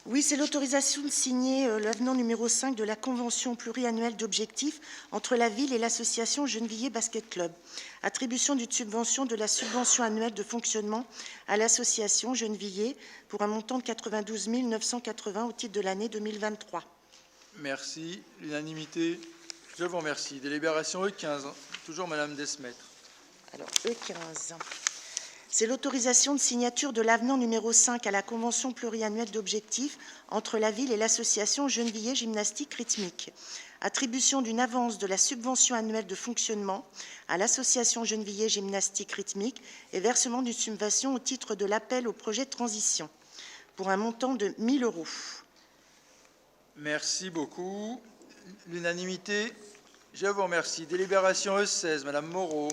Speaker 11: Oui, c'est l'autorisation de signer l'avenant numéro 5 de la convention pluriannuelle d'objectifs entre la ville et l'association Gennevilliers Basket Club. Attribution d'une subvention de la subvention annuelle de fonctionnement à l'association Gennevilliers pour un montant de 92 980 au titre de l'année 2023.
Speaker 3: Merci. L'unanimité. Je vous remercie. Délibération E15, toujours Madame Desmaîtres.
Speaker 11: Alors, E15. C'est l'autorisation de signature de l'avenant numéro 5 à la convention pluriannuelle d'objectifs entre la ville et l'association Gennevilliers Gymnastique Rythmique. Attribution d'une avance de la subvention annuelle de fonctionnement à l'association Gennevilliers Gymnastique Rythmique et versement d'une subvention au titre de l'appel au projet de transition pour un montant de 1 000 €.
Speaker 3: Merci beaucoup. L'unanimité, je vous remercie. Délibération E16, Madame Moreau.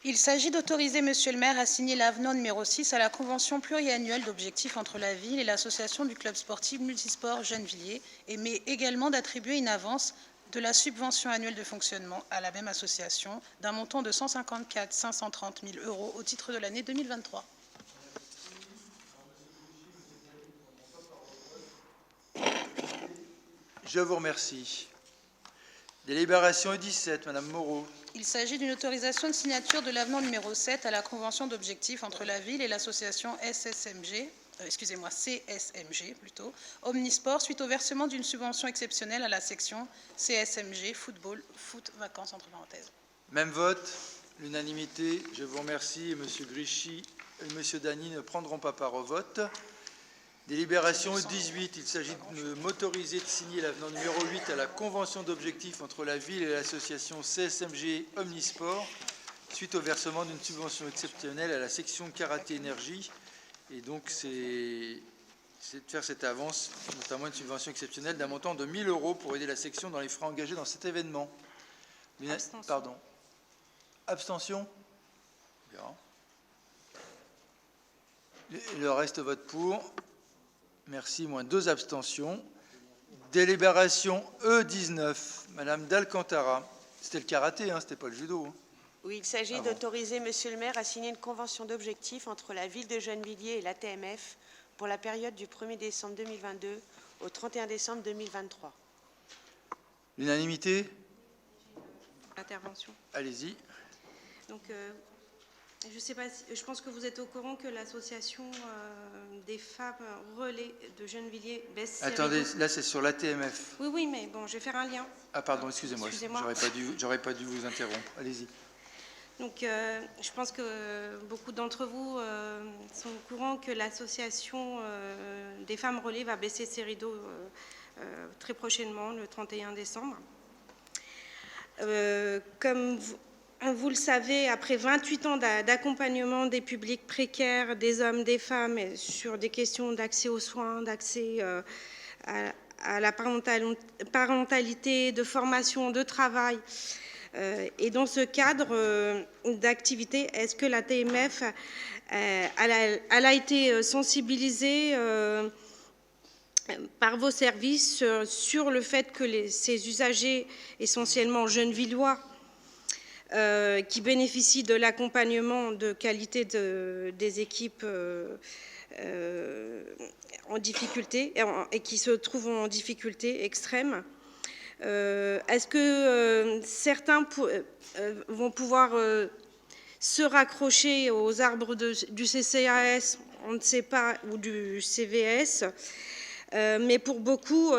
Speaker 15: Il s'agit d'autoriser Monsieur le maire à signer l'avenant numéro 6 à la convention pluriannuelle d'objectifs entre la ville et l'association du club sportif multisport Gennevilliers, mais également d'attribuer une avance de la subvention annuelle de fonctionnement à la même association d'un montant de 154 530 000 € au titre de l'année 2023.
Speaker 3: Je vous remercie. Délibération E17, Madame Moreau.
Speaker 15: Il s'agit d'une autorisation de signature de l'avenant numéro 7 à la convention d'objectifs entre la ville et l'association CSMG plutôt, Omnisport, suite au versement d'une subvention exceptionnelle à la section CSMG football, foot, vacances, entre parenthèses.
Speaker 3: Même vote, l'unanimité, je vous remercie. Et M. Grichy et M. Dany ne prendront pas part au vote. Délibération 18, il s'agit de m'autoriser de signer l'avenant numéro 8 à la convention d'objectifs entre la ville et l'association CSMG Omnisport, suite au versement d'une subvention exceptionnelle à la section Karaté Énergie. Et donc, c'est de faire cette avance, notamment une subvention exceptionnelle d'un montant de 1 000 € pour aider la section dans les frais engagés dans cet événement.
Speaker 15: Abstention.
Speaker 3: Pardon. Abstention. Bien. Le reste vote pour. Merci, moins 2 abstentions. Délibération E19, Madame d'Alcantara. C'était le karaté, hein, c'était pas le judo. Hein.
Speaker 1: Oui, il s'agit d'autoriser Monsieur le maire à signer une convention d'objectifs entre la ville de Gennevilliers et l'ATMF pour la période du 1er décembre 2022 au 31 décembre 2023.
Speaker 3: L'unanimité?
Speaker 8: Intervention.
Speaker 3: Allez-y.
Speaker 8: Donc, je sais pas, je pense que vous êtes au courant que l'association des femmes relais de Gennevilliers baisse ses
Speaker 3: Attendez,
Speaker 8: rideaux.
Speaker 3: là c'est sur l'ATMF.
Speaker 8: Oui, oui, mais bon, je vais faire un lien.
Speaker 3: Ah pardon, excusez-moi,
Speaker 8: Excusez-moi.
Speaker 3: j'aurais pas dû vous interrompre. Allez-y.
Speaker 8: Donc, je pense que beaucoup d'entre vous sont au courant que l'association des femmes relais va baisser ses rideaux très prochainement, le 31 décembre. Comme vous le savez, après 28 ans d'accompagnement des publics précaires, des hommes, des femmes, sur des questions d'accès aux soins, d'accès à la parentalité, de formation, de travail, et dans ce cadre d'activité, est-ce que la TMF elle a été sensibilisée par vos services sur le fait que ces usagers, essentiellement gennevillois, qui bénéficient de l'accompagnement de qualité des équipes en difficulté et qui se trouvent en difficulté extrême, est-ce que certains vont pouvoir se raccrocher aux arbres du CCAS, on ne sait pas, ou du CVS, mais pour beaucoup,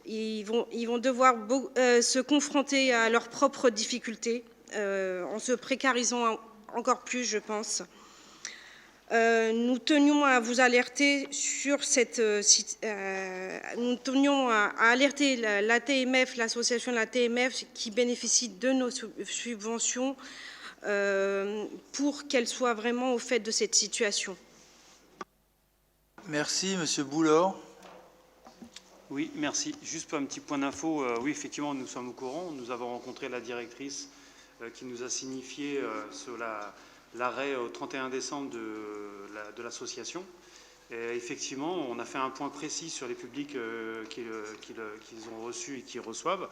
Speaker 8: ils vont devoir se confronter à leurs propres difficultés en se précarisant encore plus, je pense. Nous tenions à vous alerter sur cette... nous tenions à alerter l'ATMF, l'association de l'ATMF qui bénéficie de nos subventions pour qu'elle soit vraiment au fait de cette situation.
Speaker 3: Merci, Monsieur Boulard.
Speaker 14: Oui, merci. Juste pour un petit point d'info, oui, effectivement, nous sommes au courant. Nous avons rencontré la directrice qui nous a signifié sur l'arrêt au 31 décembre de l'association. Effectivement, on a fait un point précis sur les publics qu'ils ont reçus et qu'ils reçoivent.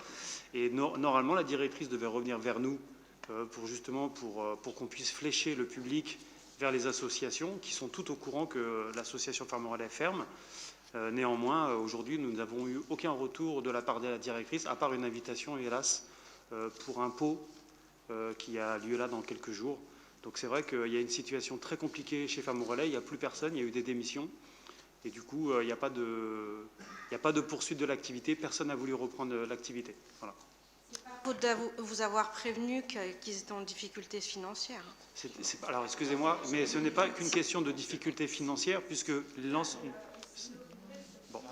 Speaker 14: Et normalement, la directrice devait revenir vers nous pour qu'on puisse flécher le public vers les associations qui sont toutes au courant que l'association Femmes Relais ferme. Néanmoins, aujourd'hui, nous n'avons eu aucun retour de la part de la directrice, à part une invitation, hélas, pour un pot qui a lieu là dans quelques jours. Donc c'est vrai qu'il y a une situation très compliquée chez Femmes Relais, il n'y a plus personne, il y a eu des démissions, et du coup, il n'y a pas de poursuite de l'activité, personne n'a voulu reprendre l'activité. Voilà.
Speaker 8: C'est pas faute de vous avoir prévenu qu'ils étaient en difficulté financière.
Speaker 14: Alors, excusez-moi, mais ce n'est pas qu'une question de difficulté financière, puisque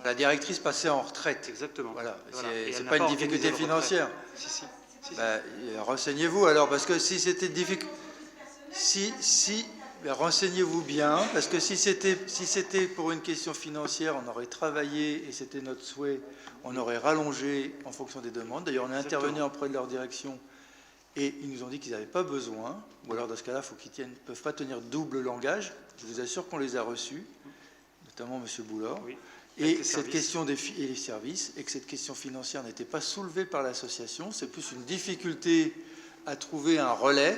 Speaker 3: La directrice passait en retraite.
Speaker 14: Exactement.
Speaker 3: Voilà.
Speaker 14: Et
Speaker 3: C'est
Speaker 14: elle
Speaker 3: pas
Speaker 14: n'a
Speaker 3: une difficulté
Speaker 14: organisé le
Speaker 3: financière.
Speaker 14: Si.
Speaker 3: Renseignez-vous alors, parce que si c'était difficile... renseignez-vous bien, parce que si c'était pour une question financière, on aurait travaillé, et c'était notre souhait, on aurait rallongé en fonction des demandes. D'ailleurs, on est intervenu auprès de leur direction, et ils nous ont dit qu'ils n'avaient pas besoin, ou alors dans ce cas-là, ils ne peuvent pas tenir double langage. Je vous assure qu'on les a reçus, notamment M. Boulard. Oui. Et cette question et les services, et que cette question financière n'était pas soulevée par l'association, c'est plus une difficulté à trouver un relais.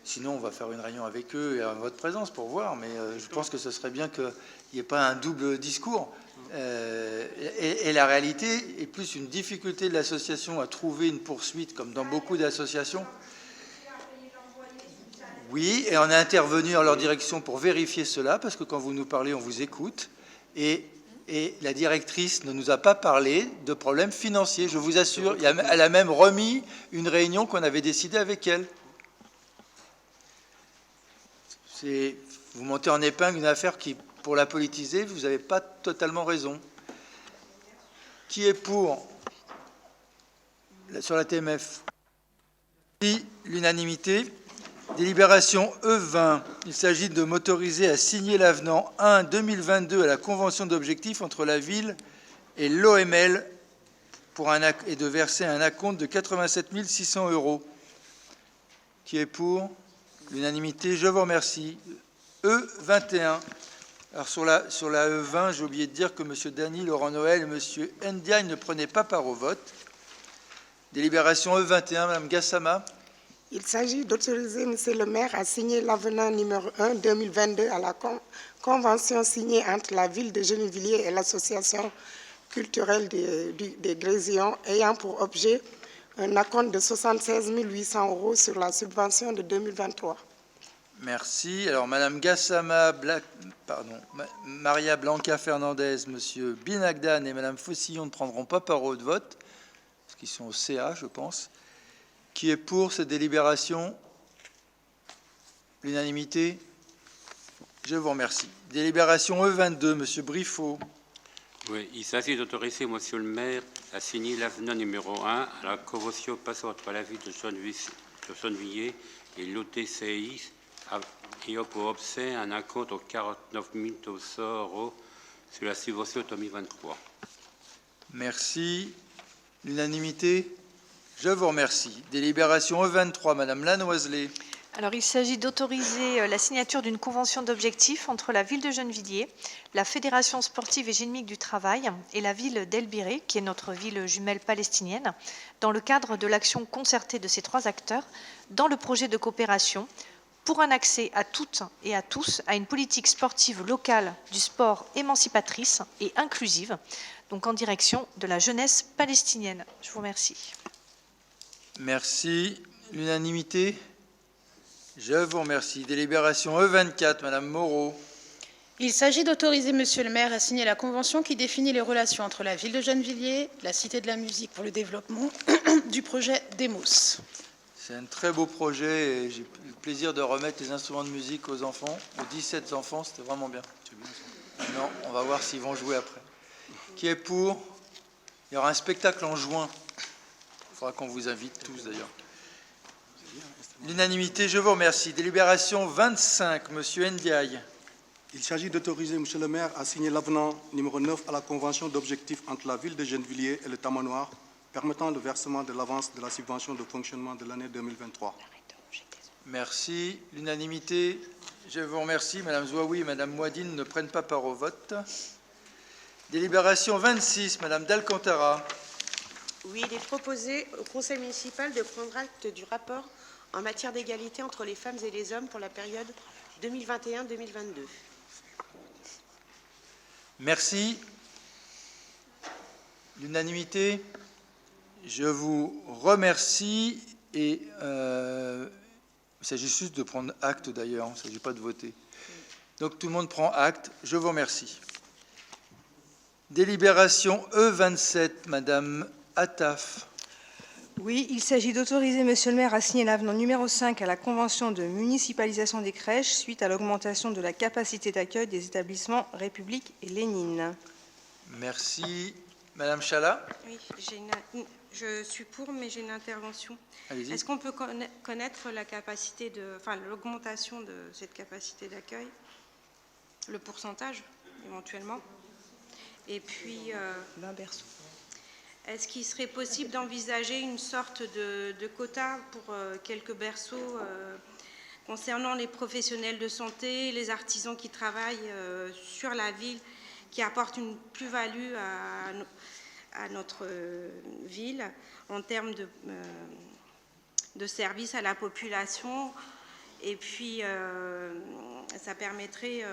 Speaker 3: Sinon, on va faire une réunion avec eux et en votre présence pour voir, mais je pense que ce serait bien qu'il n'y ait pas un double discours. Et la réalité est plus une difficulté de l'association à trouver une poursuite, comme dans beaucoup d'associations. Oui, et on est intervenu en leur direction pour vérifier cela, parce que quand vous nous parlez, on vous écoute. Et la directrice ne nous a pas parlé de problèmes financiers, je vous assure. Elle a même remis une réunion qu'on avait décidée avec elle. Vous montez en épingle une affaire qui, pour la politiser, vous n'avez pas totalement raison. Qui est pour sur la TMF? L'unanimité. Délibération E20. Il s'agit de m'autoriser à signer l'avenant 1-2022 à la convention d'objectifs entre la ville et l'OML et de verser un acompte de 87 600 €. Qui est pour? L'unanimité, je vous remercie. E21. Alors sur la E20, j'ai oublié de dire que M. Dany, Laurent Noël et M. Ndiaye ne prenaient pas part au vote. Délibération E21, Mme Gassama.
Speaker 2: Il s'agit d'autoriser M. le maire à signer l'avenant numéro 1-2022 à la convention signée entre la ville de Gennevilliers et l'association culturelle des Grésillons, ayant pour objet un acompte de 76 800 € sur la subvention de 2023.
Speaker 3: Merci. Alors, Mme Gassama, Maria Blanca Fernandez, M. Binagdan et Mme Faucillon ne prendront pas part au vote, parce qu'ils sont au CA, je pense. Qui est pour cette délibération? L'unanimité? Je vous remercie. Délibération E22, M. Briffaut.
Speaker 22: Oui, il s'agit d'autoriser Monsieur le maire à signer l'avenant numéro 1 à la convention passant entre la ville de Gennevilliers et l'OTCI ayant pour objet un acompte de 49 200 € sur la subvention 2023.
Speaker 3: Merci. L'unanimité? Je vous remercie. Délibération E23, Madame Lanoiselet.
Speaker 6: Alors, il s'agit d'autoriser la signature d'une convention d'objectifs entre la ville de Gennevilliers, la Fédération sportive et génomique du travail et la ville d'El Biré, qui est notre ville jumelle palestinienne, dans le cadre de l'action concertée de ces trois acteurs dans le projet de coopération pour un accès à toutes et à tous à une politique sportive locale du sport émancipatrice et inclusive, donc en direction de la jeunesse palestinienne. Je vous remercie.
Speaker 3: Merci. L'unanimité? Je vous remercie. Délibération E24, Madame Moreau.
Speaker 15: Il s'agit d'autoriser Monsieur le maire à signer la convention qui définit les relations entre la ville de Gennevilliers, la Cité de la musique pour le développement du projet Demos.
Speaker 3: C'est un très beau projet et j'ai eu le plaisir de remettre les instruments de musique aux enfants, aux 17 enfants, c'était vraiment bien. Non, on va voir s'ils vont jouer après. Qui est pour? Il y aura un spectacle en juin. Il faudra qu'on vous invite tous d'ailleurs. L'unanimité, je vous remercie. Délibération 25, Monsieur Ndiaye.
Speaker 16: Il s'agit d'autoriser M. le maire à signer l'avenant numéro 9 à la convention d'objectifs entre la ville de Gennevilliers et le Tamanoir, permettant le versement de l'avance de la subvention de fonctionnement de l'année 2023.
Speaker 3: Merci. L'unanimité, je vous remercie. Madame Zouaoui et Madame Mouadine ne prennent pas part au vote. Délibération 26, Madame D'Alcantara.
Speaker 1: Oui, il est proposé au Conseil municipal de prendre acte du rapport en matière d'égalité entre les femmes et les hommes pour la période 2021-2022.
Speaker 3: Merci. L'unanimité, je vous remercie et il s'agit juste de prendre acte d'ailleurs, il ne s'agit pas de voter. Donc tout le monde prend acte, je vous remercie. Délibération E27, Madame Attaf.
Speaker 4: Oui, il s'agit d'autoriser Monsieur le maire à signer l'avenant numéro 5 à la convention de municipalisation des crèches suite à l'augmentation de la capacité d'accueil des établissements République et Lénine.
Speaker 3: Merci. Madame Chala?
Speaker 8: Oui, je suis pour, mais j'ai une intervention.
Speaker 3: Allez-y.
Speaker 8: Est-ce qu'on peut connaître la capacité l'augmentation de cette capacité d'accueil, le pourcentage éventuellement, et puis est-ce qu'il serait possible d'envisager une sorte de quota pour quelques berceaux concernant les professionnels de santé, les artisans qui travaillent sur la ville, qui apportent une plus-value à notre ville en termes de services à la population. Et puis, ça permettrait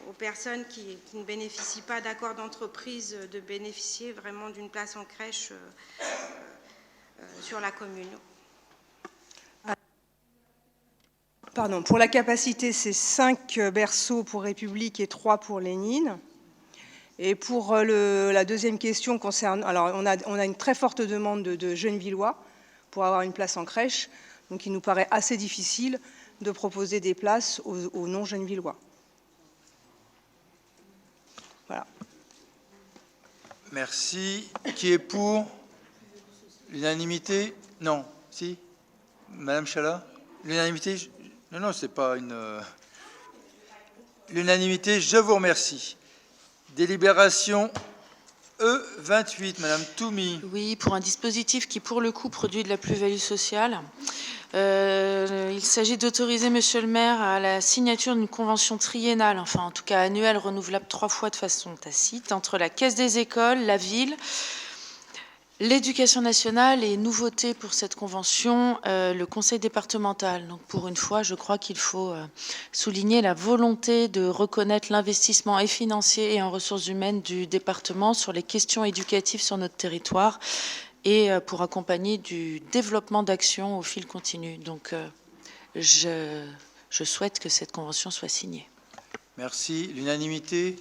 Speaker 8: aux personnes qui ne bénéficient pas d'accord d'entreprise de bénéficier vraiment d'une place en crèche sur la commune.
Speaker 4: Pardon, pour la capacité, c'est 5 berceaux pour République et 3 pour Lénine. Et pour la deuxième question concerne... Alors, on a une très forte demande de Gennevillois pour avoir une place en crèche. Donc, il nous paraît assez difficile de proposer des places aux non-Gennevillois. Voilà.
Speaker 3: Merci. Qui est pour? L'unanimité? Non. Si? Madame Chala? L'unanimité? Non, non, c'est pas une... L'unanimité, je vous remercie. Délibération E28, Madame Toumi.
Speaker 12: Oui, pour un dispositif qui, pour le coup, produit de la plus-value sociale. Il s'agit d'autoriser Monsieur le maire à la signature d'une convention triennale, enfin en tout cas annuelle, renouvelable 3 fois de façon tacite, entre la Caisse des écoles, la ville, l'éducation nationale et nouveauté pour cette convention, le conseil départemental. Donc pour une fois, je crois qu'il faut souligner la volonté de reconnaître l'investissement et financier et en ressources humaines du département sur les questions éducatives sur notre territoire et pour accompagner du développement d'actions au fil continu. Donc je souhaite que cette convention soit signée.
Speaker 3: Merci. L'unanimité,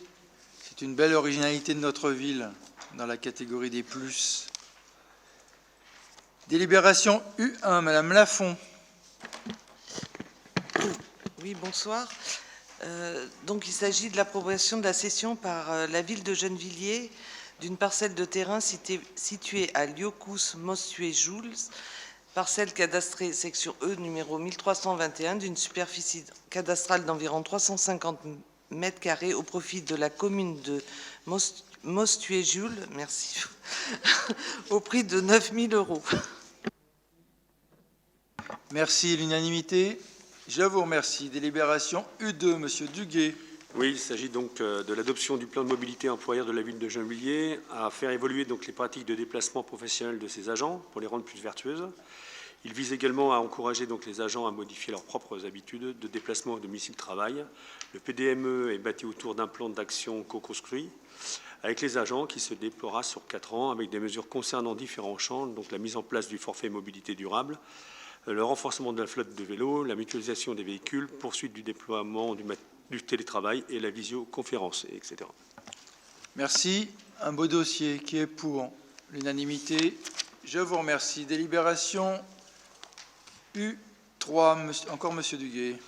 Speaker 3: c'est une belle originalité de notre ville dans la catégorie des plus. Délibération U1, Madame Lafont.
Speaker 9: Oui, bonsoir. Donc, il s'agit de l'approbation de la cession par la ville de Gennevilliers d'une parcelle de terrain située à Liocous-Mostuet-Joules, parcelle cadastrée section E numéro 1321 d'une superficie cadastrale d'environ 350 mètres carrés au profit de la commune de Mostuet-Joules, merci, au prix de 9 000 €.
Speaker 3: Merci. L'unanimité, je vous remercie. Délibération U2, Monsieur Duguay.
Speaker 14: Oui, il s'agit donc de l'adoption du plan de mobilité employeur de la ville de Gennevilliers à faire évoluer donc les pratiques de déplacement professionnel de ses agents pour les rendre plus vertueuses. Il vise également à encourager donc les agents à modifier leurs propres habitudes de déplacement au domicile-travail. Le PDME est bâti autour d'un plan d'action co-construit avec les agents qui se déploiera sur 4 ans avec des mesures concernant différents champs, donc la mise en place du forfait mobilité durable, le renforcement de la flotte de vélos, la mutualisation des véhicules, poursuite du déploiement du télétravail et la visioconférence, etc.
Speaker 3: Merci. Un beau dossier qui est pour l'unanimité. Je vous remercie. Délibération U3, encore Monsieur Duguay.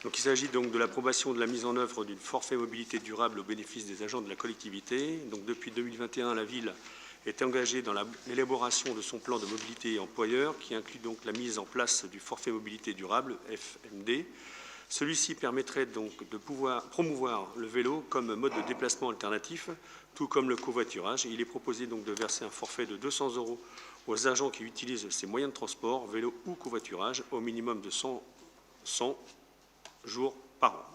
Speaker 14: Donc, il s'agit donc de l'approbation de la mise en œuvre d'une forfait mobilité durable au bénéfice des agents de la collectivité. Donc, depuis 2021, la ville est engagée dans l'élaboration de son plan de mobilité employeur qui inclut donc la mise en place du forfait mobilité durable, FMD. Celui-ci permettrait donc de pouvoir promouvoir le vélo comme mode de déplacement alternatif, tout comme le covoiturage. Il est proposé donc de verser un forfait de 200 € aux agents qui utilisent ces moyens de transport, vélo ou covoiturage, au minimum de 100 jours par an.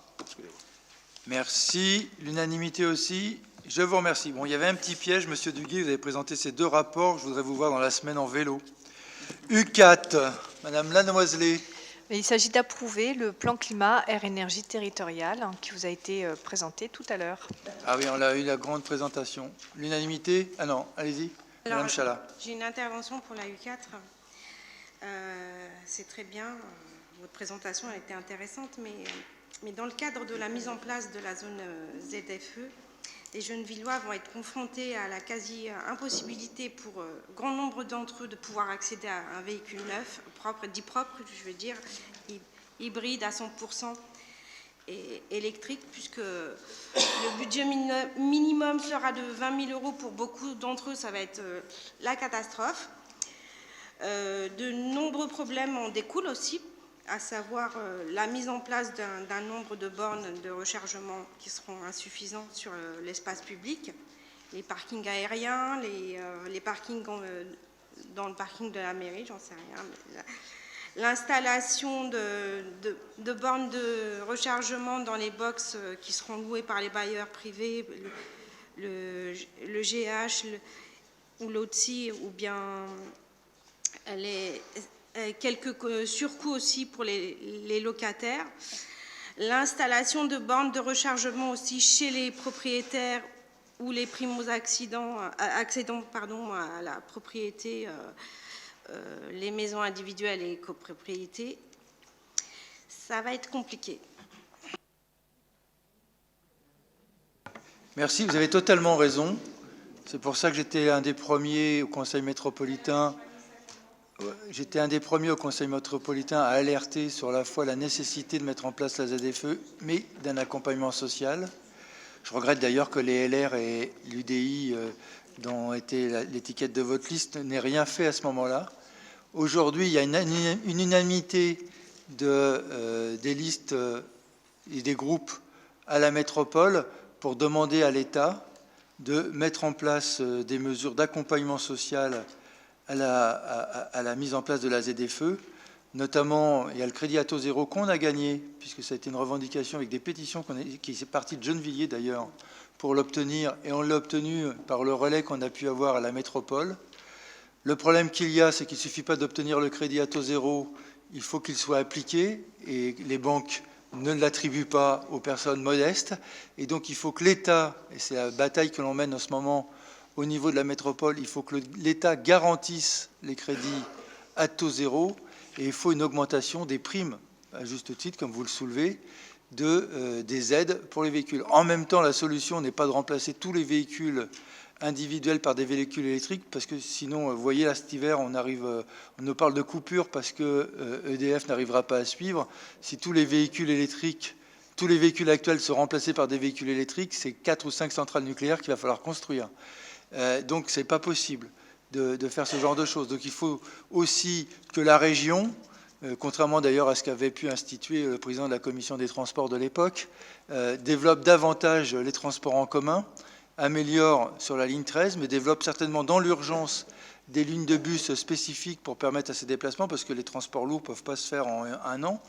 Speaker 3: Merci. L'unanimité aussi. Je vous remercie. Bon, il y avait un petit piège, Monsieur Duguay, vous avez présenté ces 2 rapports. Je voudrais vous voir dans la semaine en vélo. U4, Madame Lanoiselet.
Speaker 6: Il s'agit d'approuver le plan climat air énergie territorial qui vous a été présenté tout à l'heure.
Speaker 3: Ah oui, on a eu la grande présentation. L'unanimité? Ah non, allez-y, Madame Chala.
Speaker 8: J'ai une intervention pour la U4. C'est très bien, votre présentation a été intéressante, mais dans le cadre de la mise en place de la zone ZFE, les Gennevillois vont être confrontés à la quasi-impossibilité pour grand nombre d'entre eux de pouvoir accéder à un véhicule neuf, dit propre, je veux dire, hybride à 100% et électrique, puisque le budget minimum sera de 20 000 € pour beaucoup d'entre eux, ça va être la catastrophe. De nombreux problèmes en découlent aussi, à savoir la mise en place d'un nombre de bornes de rechargement qui seront insuffisants sur l'espace public, les parkings aériens, les parkings dans le parking de la mairie, j'en sais rien. L'installation de bornes de rechargement dans les box qui seront louées par les bailleurs privés, le GH ou l'OTSI, ou bien quelques surcoûts aussi pour les locataires. L'installation de bornes de rechargement aussi chez les propriétaires ou les primo-accédants à la propriété, les maisons individuelles et copropriétés. Ça va être compliqué.
Speaker 3: Merci, vous avez totalement raison. C'est pour ça que j'étais un des premiers au Conseil métropolitain. J'étais un des premiers au Conseil métropolitain à alerter sur la fois la nécessité de mettre en place la ZFE, mais d'un accompagnement social. Je regrette d'ailleurs que les LR et l'UDI, dont était l'étiquette de votre liste, n'aient rien fait à ce moment-là. Aujourd'hui, il y a une unanimité des listes et des groupes à la métropole pour demander à l'État de mettre en place des mesures d'accompagnement social à la mise en place de la ZFE. Notamment, il y a le crédit à taux zéro qu'on a gagné, puisque ça a été une revendication avec des pétitions qui est partie de Gennevilliers d'ailleurs, pour l'obtenir, et on l'a obtenu par le relais qu'on a pu avoir à la métropole. Le problème qu'il y a, c'est qu'il ne suffit pas d'obtenir le crédit à taux zéro, il faut qu'il soit appliqué, et les banques ne l'attribuent pas aux personnes modestes. Et donc il faut que l'État, et c'est la bataille que l'on mène en ce moment au niveau de la métropole, il faut que l'État garantisse les crédits à taux zéro, et il faut une augmentation des primes, à juste titre, comme vous le soulevez, des aides pour les véhicules. En même temps, la solution n'est pas de remplacer tous les véhicules individuels par des véhicules électriques, parce que sinon, vous voyez, là, cet hiver, on nous parle de coupure parce que EDF n'arrivera pas à suivre. Si tous les véhicules électriques, tous les véhicules actuels sont remplacés par des véhicules électriques, c'est 4 ou 5 centrales nucléaires qu'il va falloir construire. Donc, ce n'est pas possible de faire ce genre de choses. Donc, il faut aussi que la région, contrairement d'ailleurs à ce qu'avait pu instituer le président de la commission des transports de l'époque, développe davantage les transports en commun, améliore sur la ligne 13, mais développe certainement dans l'urgence des lignes de bus spécifiques pour permettre à ces déplacements, parce que les transports lourds ne peuvent pas se faire en un an.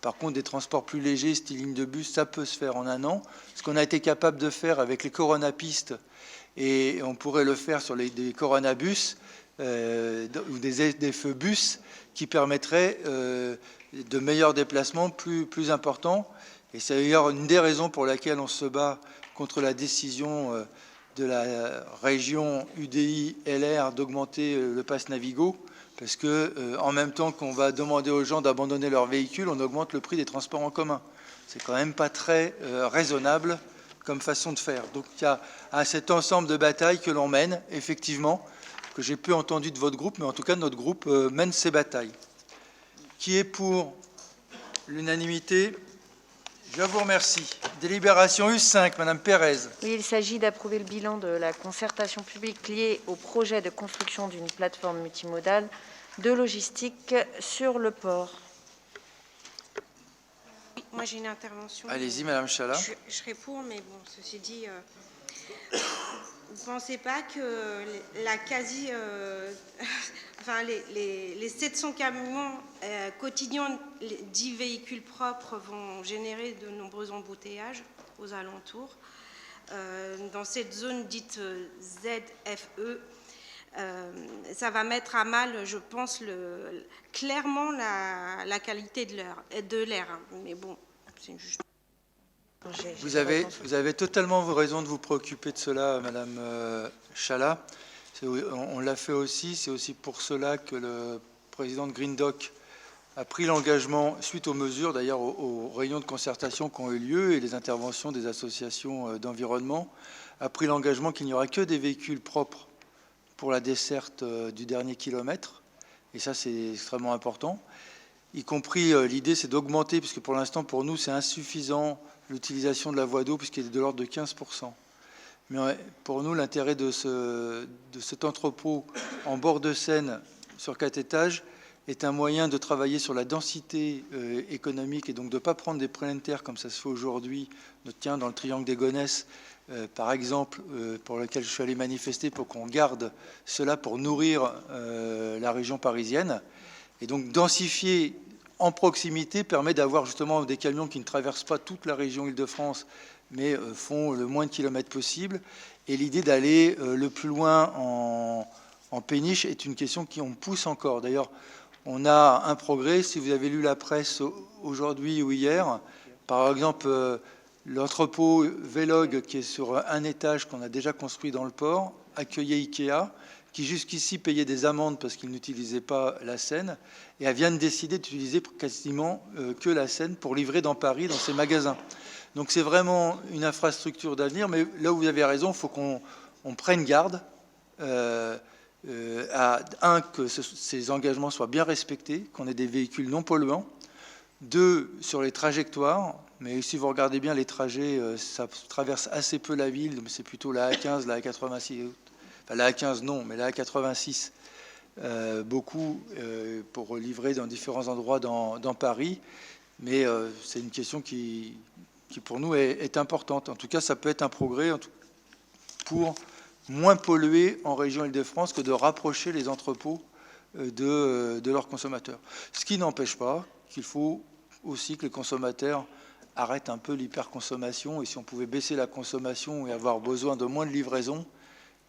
Speaker 3: Par contre, des transports plus légers, style ligne de bus, ça peut se faire en un an. Ce qu'on a été capable de faire avec les coronapistes, et on pourrait le faire sur des coronabus ou des feux bus qui permettraient de meilleurs déplacements plus importants. Et c'est d'ailleurs une des raisons pour laquelle on se bat contre la décision de la région UDI-LR d'augmenter le pass Navigo, parce que en même temps qu'on va demander aux gens d'abandonner leur véhicule, on augmente le prix des transports en commun. C'est quand même pas très raisonnable comme façon de faire. Donc il y a cet ensemble de batailles que l'on mène, effectivement, que j'ai peu entendu de votre groupe, mais en tout cas notre groupe mène ces batailles. Qui est pour l'unanimité? Je vous remercie. Délibération U5, Madame Pérez.
Speaker 10: Oui, il s'agit d'approuver le bilan de la concertation publique liée au projet de construction d'une plateforme multimodale de logistique sur le port.
Speaker 8: Moi, j'ai une intervention.
Speaker 3: Allez-y, Madame Chala.
Speaker 8: Je serai pour, mais bon, ceci dit, vous ne pensez pas que la quasi... enfin, les 700 camions quotidiens, 10 véhicules propres vont générer de nombreux embouteillages aux alentours. Dans cette zone dite ZFE, ça va mettre à mal, je pense, clairement la qualité de l'air. Mais bon, c'est juste...
Speaker 3: Vous avez totalement raison de vous préoccuper de cela, Madame Chala. On l'a fait aussi. C'est aussi pour cela que le président de Green Doc a pris l'engagement, suite aux mesures d'ailleurs aux réunions de concertation qui ont eu lieu et les interventions des associations d'environnement, a pris l'engagement qu'il n'y aura que des véhicules propres pour la desserte du dernier kilomètre. Et ça, c'est extrêmement important. Y compris, l'idée, c'est d'augmenter, puisque pour l'instant, pour nous, c'est insuffisant l'utilisation de la voie d'eau, puisqu'il est de l'ordre de 15%. Mais pour nous, l'intérêt de cet entrepôt en bord de Seine sur 4 étages est un moyen de travailler sur la densité économique et donc de ne pas prendre des plein terre comme ça se fait aujourd'hui, dans le triangle des Gonesse, par exemple, pour lequel je suis allé manifester pour qu'on garde cela pour nourrir la région parisienne. Et donc densifier en proximité permet d'avoir justement des camions qui ne traversent pas toute la région Île-de-France, mais font le moins de kilomètres possible. Et l'idée d'aller le plus loin en péniche est une question qui on pousse encore. D'ailleurs, on a un progrès. Si vous avez lu la presse aujourd'hui ou hier, par exemple, l'entrepôt Vélog, qui est sur un étage qu'on a déjà construit dans le port, accueillait Ikea, qui jusqu'ici payait des amendes parce qu'ils n'utilisaient pas la Seine, et elle vient de décider d'utiliser quasiment que la Seine pour livrer dans Paris, dans ses magasins. Donc c'est vraiment une infrastructure d'avenir, mais là où vous avez raison, il faut qu'on prenne garde que ces engagements soient bien respectés, qu'on ait des véhicules non polluants. 2, sur les trajectoires, mais si vous regardez bien les trajets, ça traverse assez peu la ville, mais c'est plutôt la A15, la A86, enfin la A15 non, mais la A86, beaucoup pour livrer dans différents endroits dans Paris, mais c'est une question qui pour nous est importante. En tout cas, ça peut être un progrès pour moins polluer en région Île-de-France que de rapprocher les entrepôts de leurs consommateurs. Ce qui n'empêche pas qu'il faut aussi que les consommateurs arrêtent un peu l'hyperconsommation, et si on pouvait baisser la consommation et avoir besoin de moins de livraison,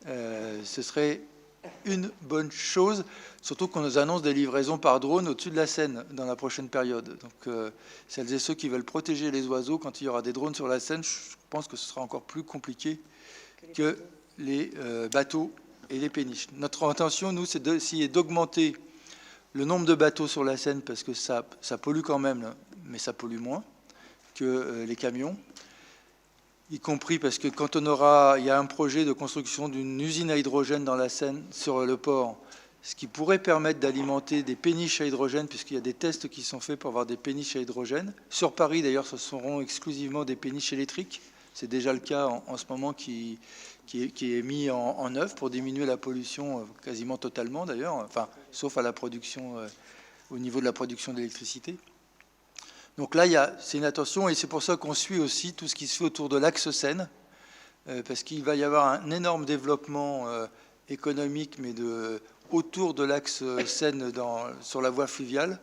Speaker 3: ce serait une bonne chose, surtout qu'on nous annonce des livraisons par drone au-dessus de la Seine dans la prochaine période. Donc celles et ceux qui veulent protéger les oiseaux, quand il y aura des drones sur la Seine, je pense que ce sera encore plus compliqué que les bateaux et les péniches. Notre intention, nous, c'est d'essayer d'augmenter le nombre de bateaux sur la Seine, parce que ça pollue quand même, mais ça pollue moins que les camions, y compris parce que quand il y a un projet de construction d'une usine à hydrogène dans la Seine, sur le port, ce qui pourrait permettre d'alimenter des péniches à hydrogène, puisqu'il y a des tests qui sont faits pour avoir des péniches à hydrogène. Sur Paris, d'ailleurs, ce seront exclusivement des péniches électriques. C'est déjà le cas en ce moment qui est mis en œuvre pour diminuer la pollution quasiment totalement, d'ailleurs, enfin, sauf à la production, au niveau de la production d'électricité. Donc là, c'est une attention, et c'est pour ça qu'on suit aussi tout ce qui se fait autour de l'axe Seine, parce qu'il va y avoir un énorme développement économique, mais autour de l'axe Seine sur la voie fluviale,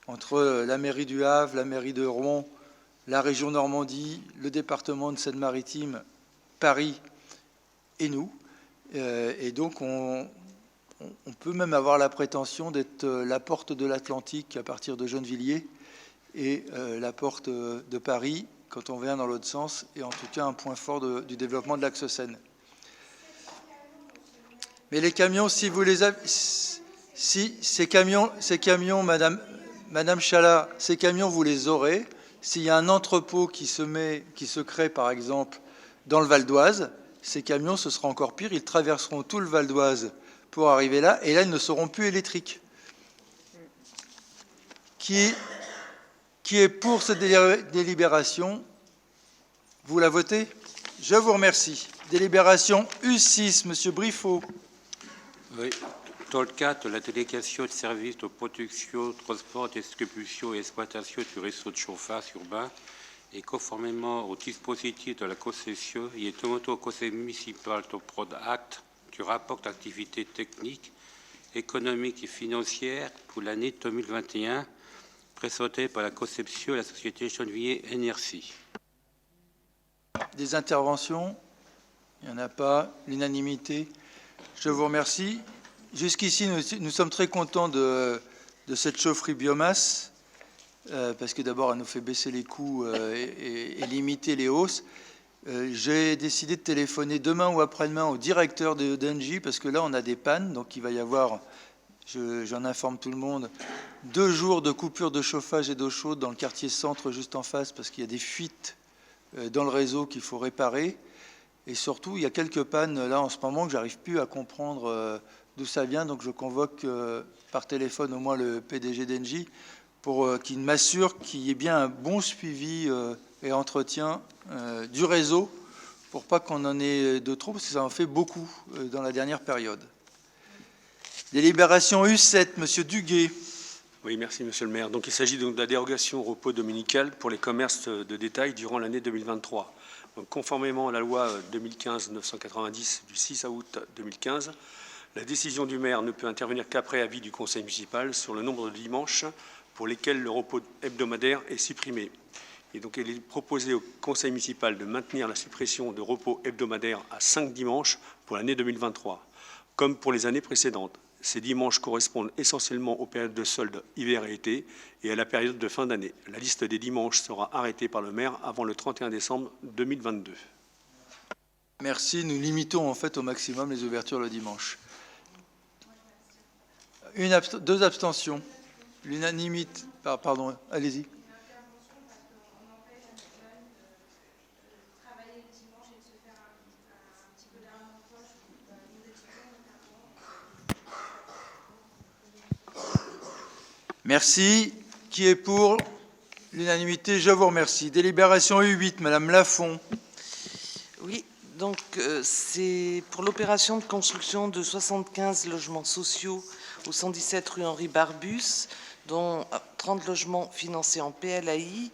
Speaker 3: entre la mairie du Havre, la mairie de Rouen, la région Normandie, le département de Seine-Maritime, Paris et nous. Et donc on peut même avoir la prétention d'être la porte de l'Atlantique à partir de Gennevilliers, et la porte de Paris quand on vient dans l'autre sens, et en tout cas un point fort du développement de l'axe Seine. Mais les camions, si vous les avez, si ces camions, Madame Chalat, ces camions vous les aurez s'il y a un entrepôt qui se crée par exemple dans le Val d'Oise. Ces camions, ce sera encore pire, ils traverseront tout le Val d'Oise pour arriver là, et là ils ne seront plus électriques. Qui est pour cette délibération? Vous la votez? Je vous remercie. Délibération U6, Monsieur Briffaut.
Speaker 22: Oui. Dans le cadre de la délégation de services de production, transport, distribution et exploitation du réseau de chauffage urbain, et conformément au dispositif de la concession, il est demandé au Conseil municipal de prendre acte du rapport d'activité technique, économique et financière pour l'année 2021, présenté par la conception et la société Gennevilliers NRC.
Speaker 3: Des interventions? Il n'y en a pas. L'unanimité? Je vous remercie. Jusqu'ici, nous sommes très contents de cette chaufferie biomasse, parce que d'abord, elle nous fait baisser les coûts et limiter les hausses. J'ai décidé de téléphoner demain ou après-demain au directeur de d'Engie, parce que là, on a des pannes, donc il va y avoir... j'en informe tout le monde, 2 jours de coupure de chauffage et d'eau chaude dans le quartier centre juste en face parce qu'il y a des fuites dans le réseau qu'il faut réparer. Et surtout, il y a quelques pannes là en ce moment que j'arrive plus à comprendre d'où ça vient. Donc je convoque par téléphone au moins le PDG d'Engie pour qu'il m'assure qu'il y ait bien un bon suivi et entretien du réseau pour pas qu'on en ait de trop, parce que ça en fait beaucoup dans la dernière période. Délibération U7, Monsieur Duguay.
Speaker 7: Oui, merci Monsieur le maire. Donc il s'agit donc de la dérogation au repos dominical pour les commerces de détail durant l'année 2023. Donc, conformément à la loi 2015-990 du 6 août 2015, la décision du maire ne peut intervenir qu'après avis du conseil municipal sur le nombre de dimanches pour lesquels le repos hebdomadaire est supprimé. Et donc il est proposé au conseil municipal de maintenir la suppression de repos hebdomadaire à 5 dimanches pour l'année 2023, comme pour les années précédentes. Ces dimanches correspondent essentiellement aux périodes de soldes hiver et été et à la période de fin d'année. La liste des dimanches sera arrêtée par le maire avant le 31 décembre 2022.
Speaker 3: Merci. Nous limitons en fait au maximum les ouvertures le dimanche. 2 abstentions. L'unanimité. Pardon, allez-y. Merci. Qui est pour l'unanimité? Je vous remercie. Délibération U8, Madame Lafont.
Speaker 9: Oui, donc c'est pour l'opération de construction de 75 logements sociaux au 117 rue Henri Barbus, dont 30 logements financés en PLAI.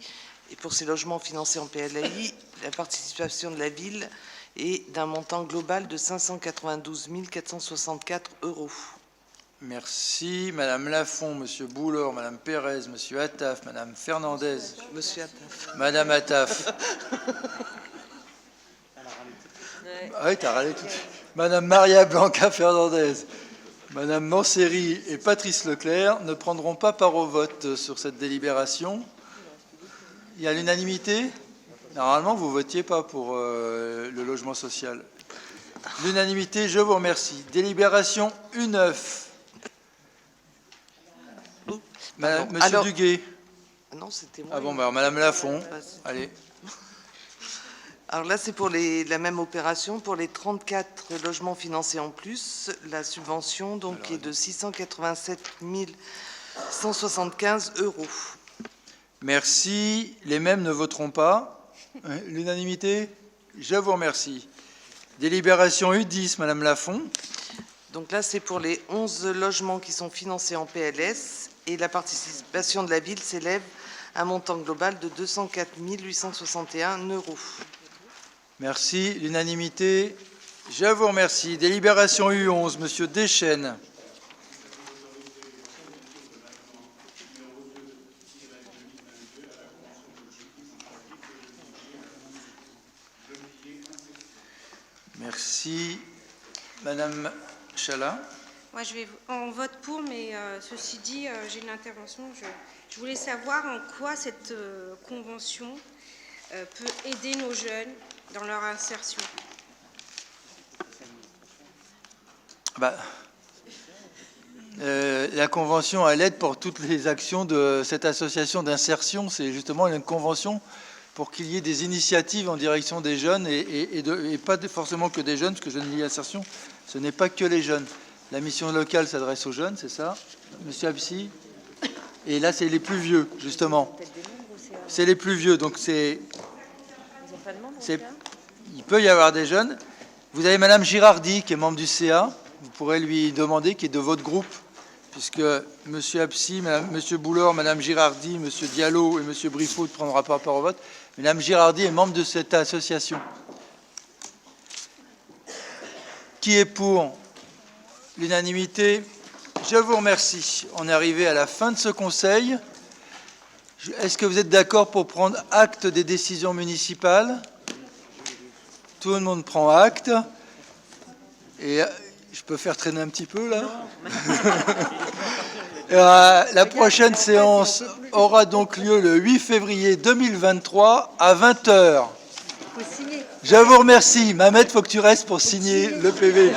Speaker 9: Et pour ces logements financés en PLAI, la participation de la ville est d'un montant global de 592 464 €.
Speaker 3: Merci. Madame Lafont, Monsieur Boulor, Madame Pérez, Monsieur Attaf, Madame Fernandez.
Speaker 9: Monsieur Attaf.
Speaker 3: Madame Attaf. Ah oui, t'as râlé tout de suite. Madame Maria Blanca Fernandez, Madame Manséry et Patrice Leclerc ne prendront pas part au vote sur cette délibération. Il y a l'unanimité? Normalement, vous ne votiez pas pour le logement social. L'unanimité, je vous remercie. Délibération U9. Monsieur Duguay.
Speaker 9: Non, c'était moi.
Speaker 3: Ah bon, bah, Madame Lafont, allez.
Speaker 9: Alors là, c'est pour la même opération. Pour les 34 logements financés en plus, la subvention donc est de 687 175 €.
Speaker 3: Merci. Les mêmes ne voteront pas. L'unanimité, je vous remercie. Délibération U10, Madame Lafont.
Speaker 9: Donc là, c'est pour les 11 logements qui sont financés en PLS et la participation de la ville s'élève à un montant global de 204 861 €.
Speaker 3: Merci. L'unanimité, je vous remercie. Délibération U11, Monsieur Deschênes. Merci. Madame Chala.
Speaker 8: Moi, on vote pour, mais ceci dit, j'ai une intervention. Je voulais savoir en quoi cette convention peut aider nos jeunes dans leur insertion.
Speaker 3: La convention, elle aide pour toutes les actions de cette association d'insertion. C'est justement une convention pour qu'il y ait des initiatives en direction des jeunes et pas forcément que des jeunes, parce que Jeunes Villiers Insertion, ce n'est pas que les jeunes. La mission locale s'adresse aux jeunes, c'est ça, Monsieur Absi? Et là, c'est les plus vieux, justement. C'est les plus vieux, donc il peut y avoir des jeunes. Vous avez Madame Girardi, qui est membre du CA. Vous pourrez lui demander, qui est de votre groupe, puisque Monsieur Absi, Monsieur Boulor, Madame Girardi, Monsieur Diallo et Monsieur Briffaut ne prendront pas part au vote. Madame Girardi est membre de cette association. Qui est pour l'unanimité? Je vous remercie. On est arrivé à la fin de ce conseil. Est-ce que vous êtes d'accord pour prendre acte des décisions municipales? Tout le monde prend acte. Et je peux faire traîner un petit peu, là? La prochaine séance aura donc lieu le 8 février 2023 à 20 h. Je vous remercie. Mamet, il faut que tu restes pour signer le PV.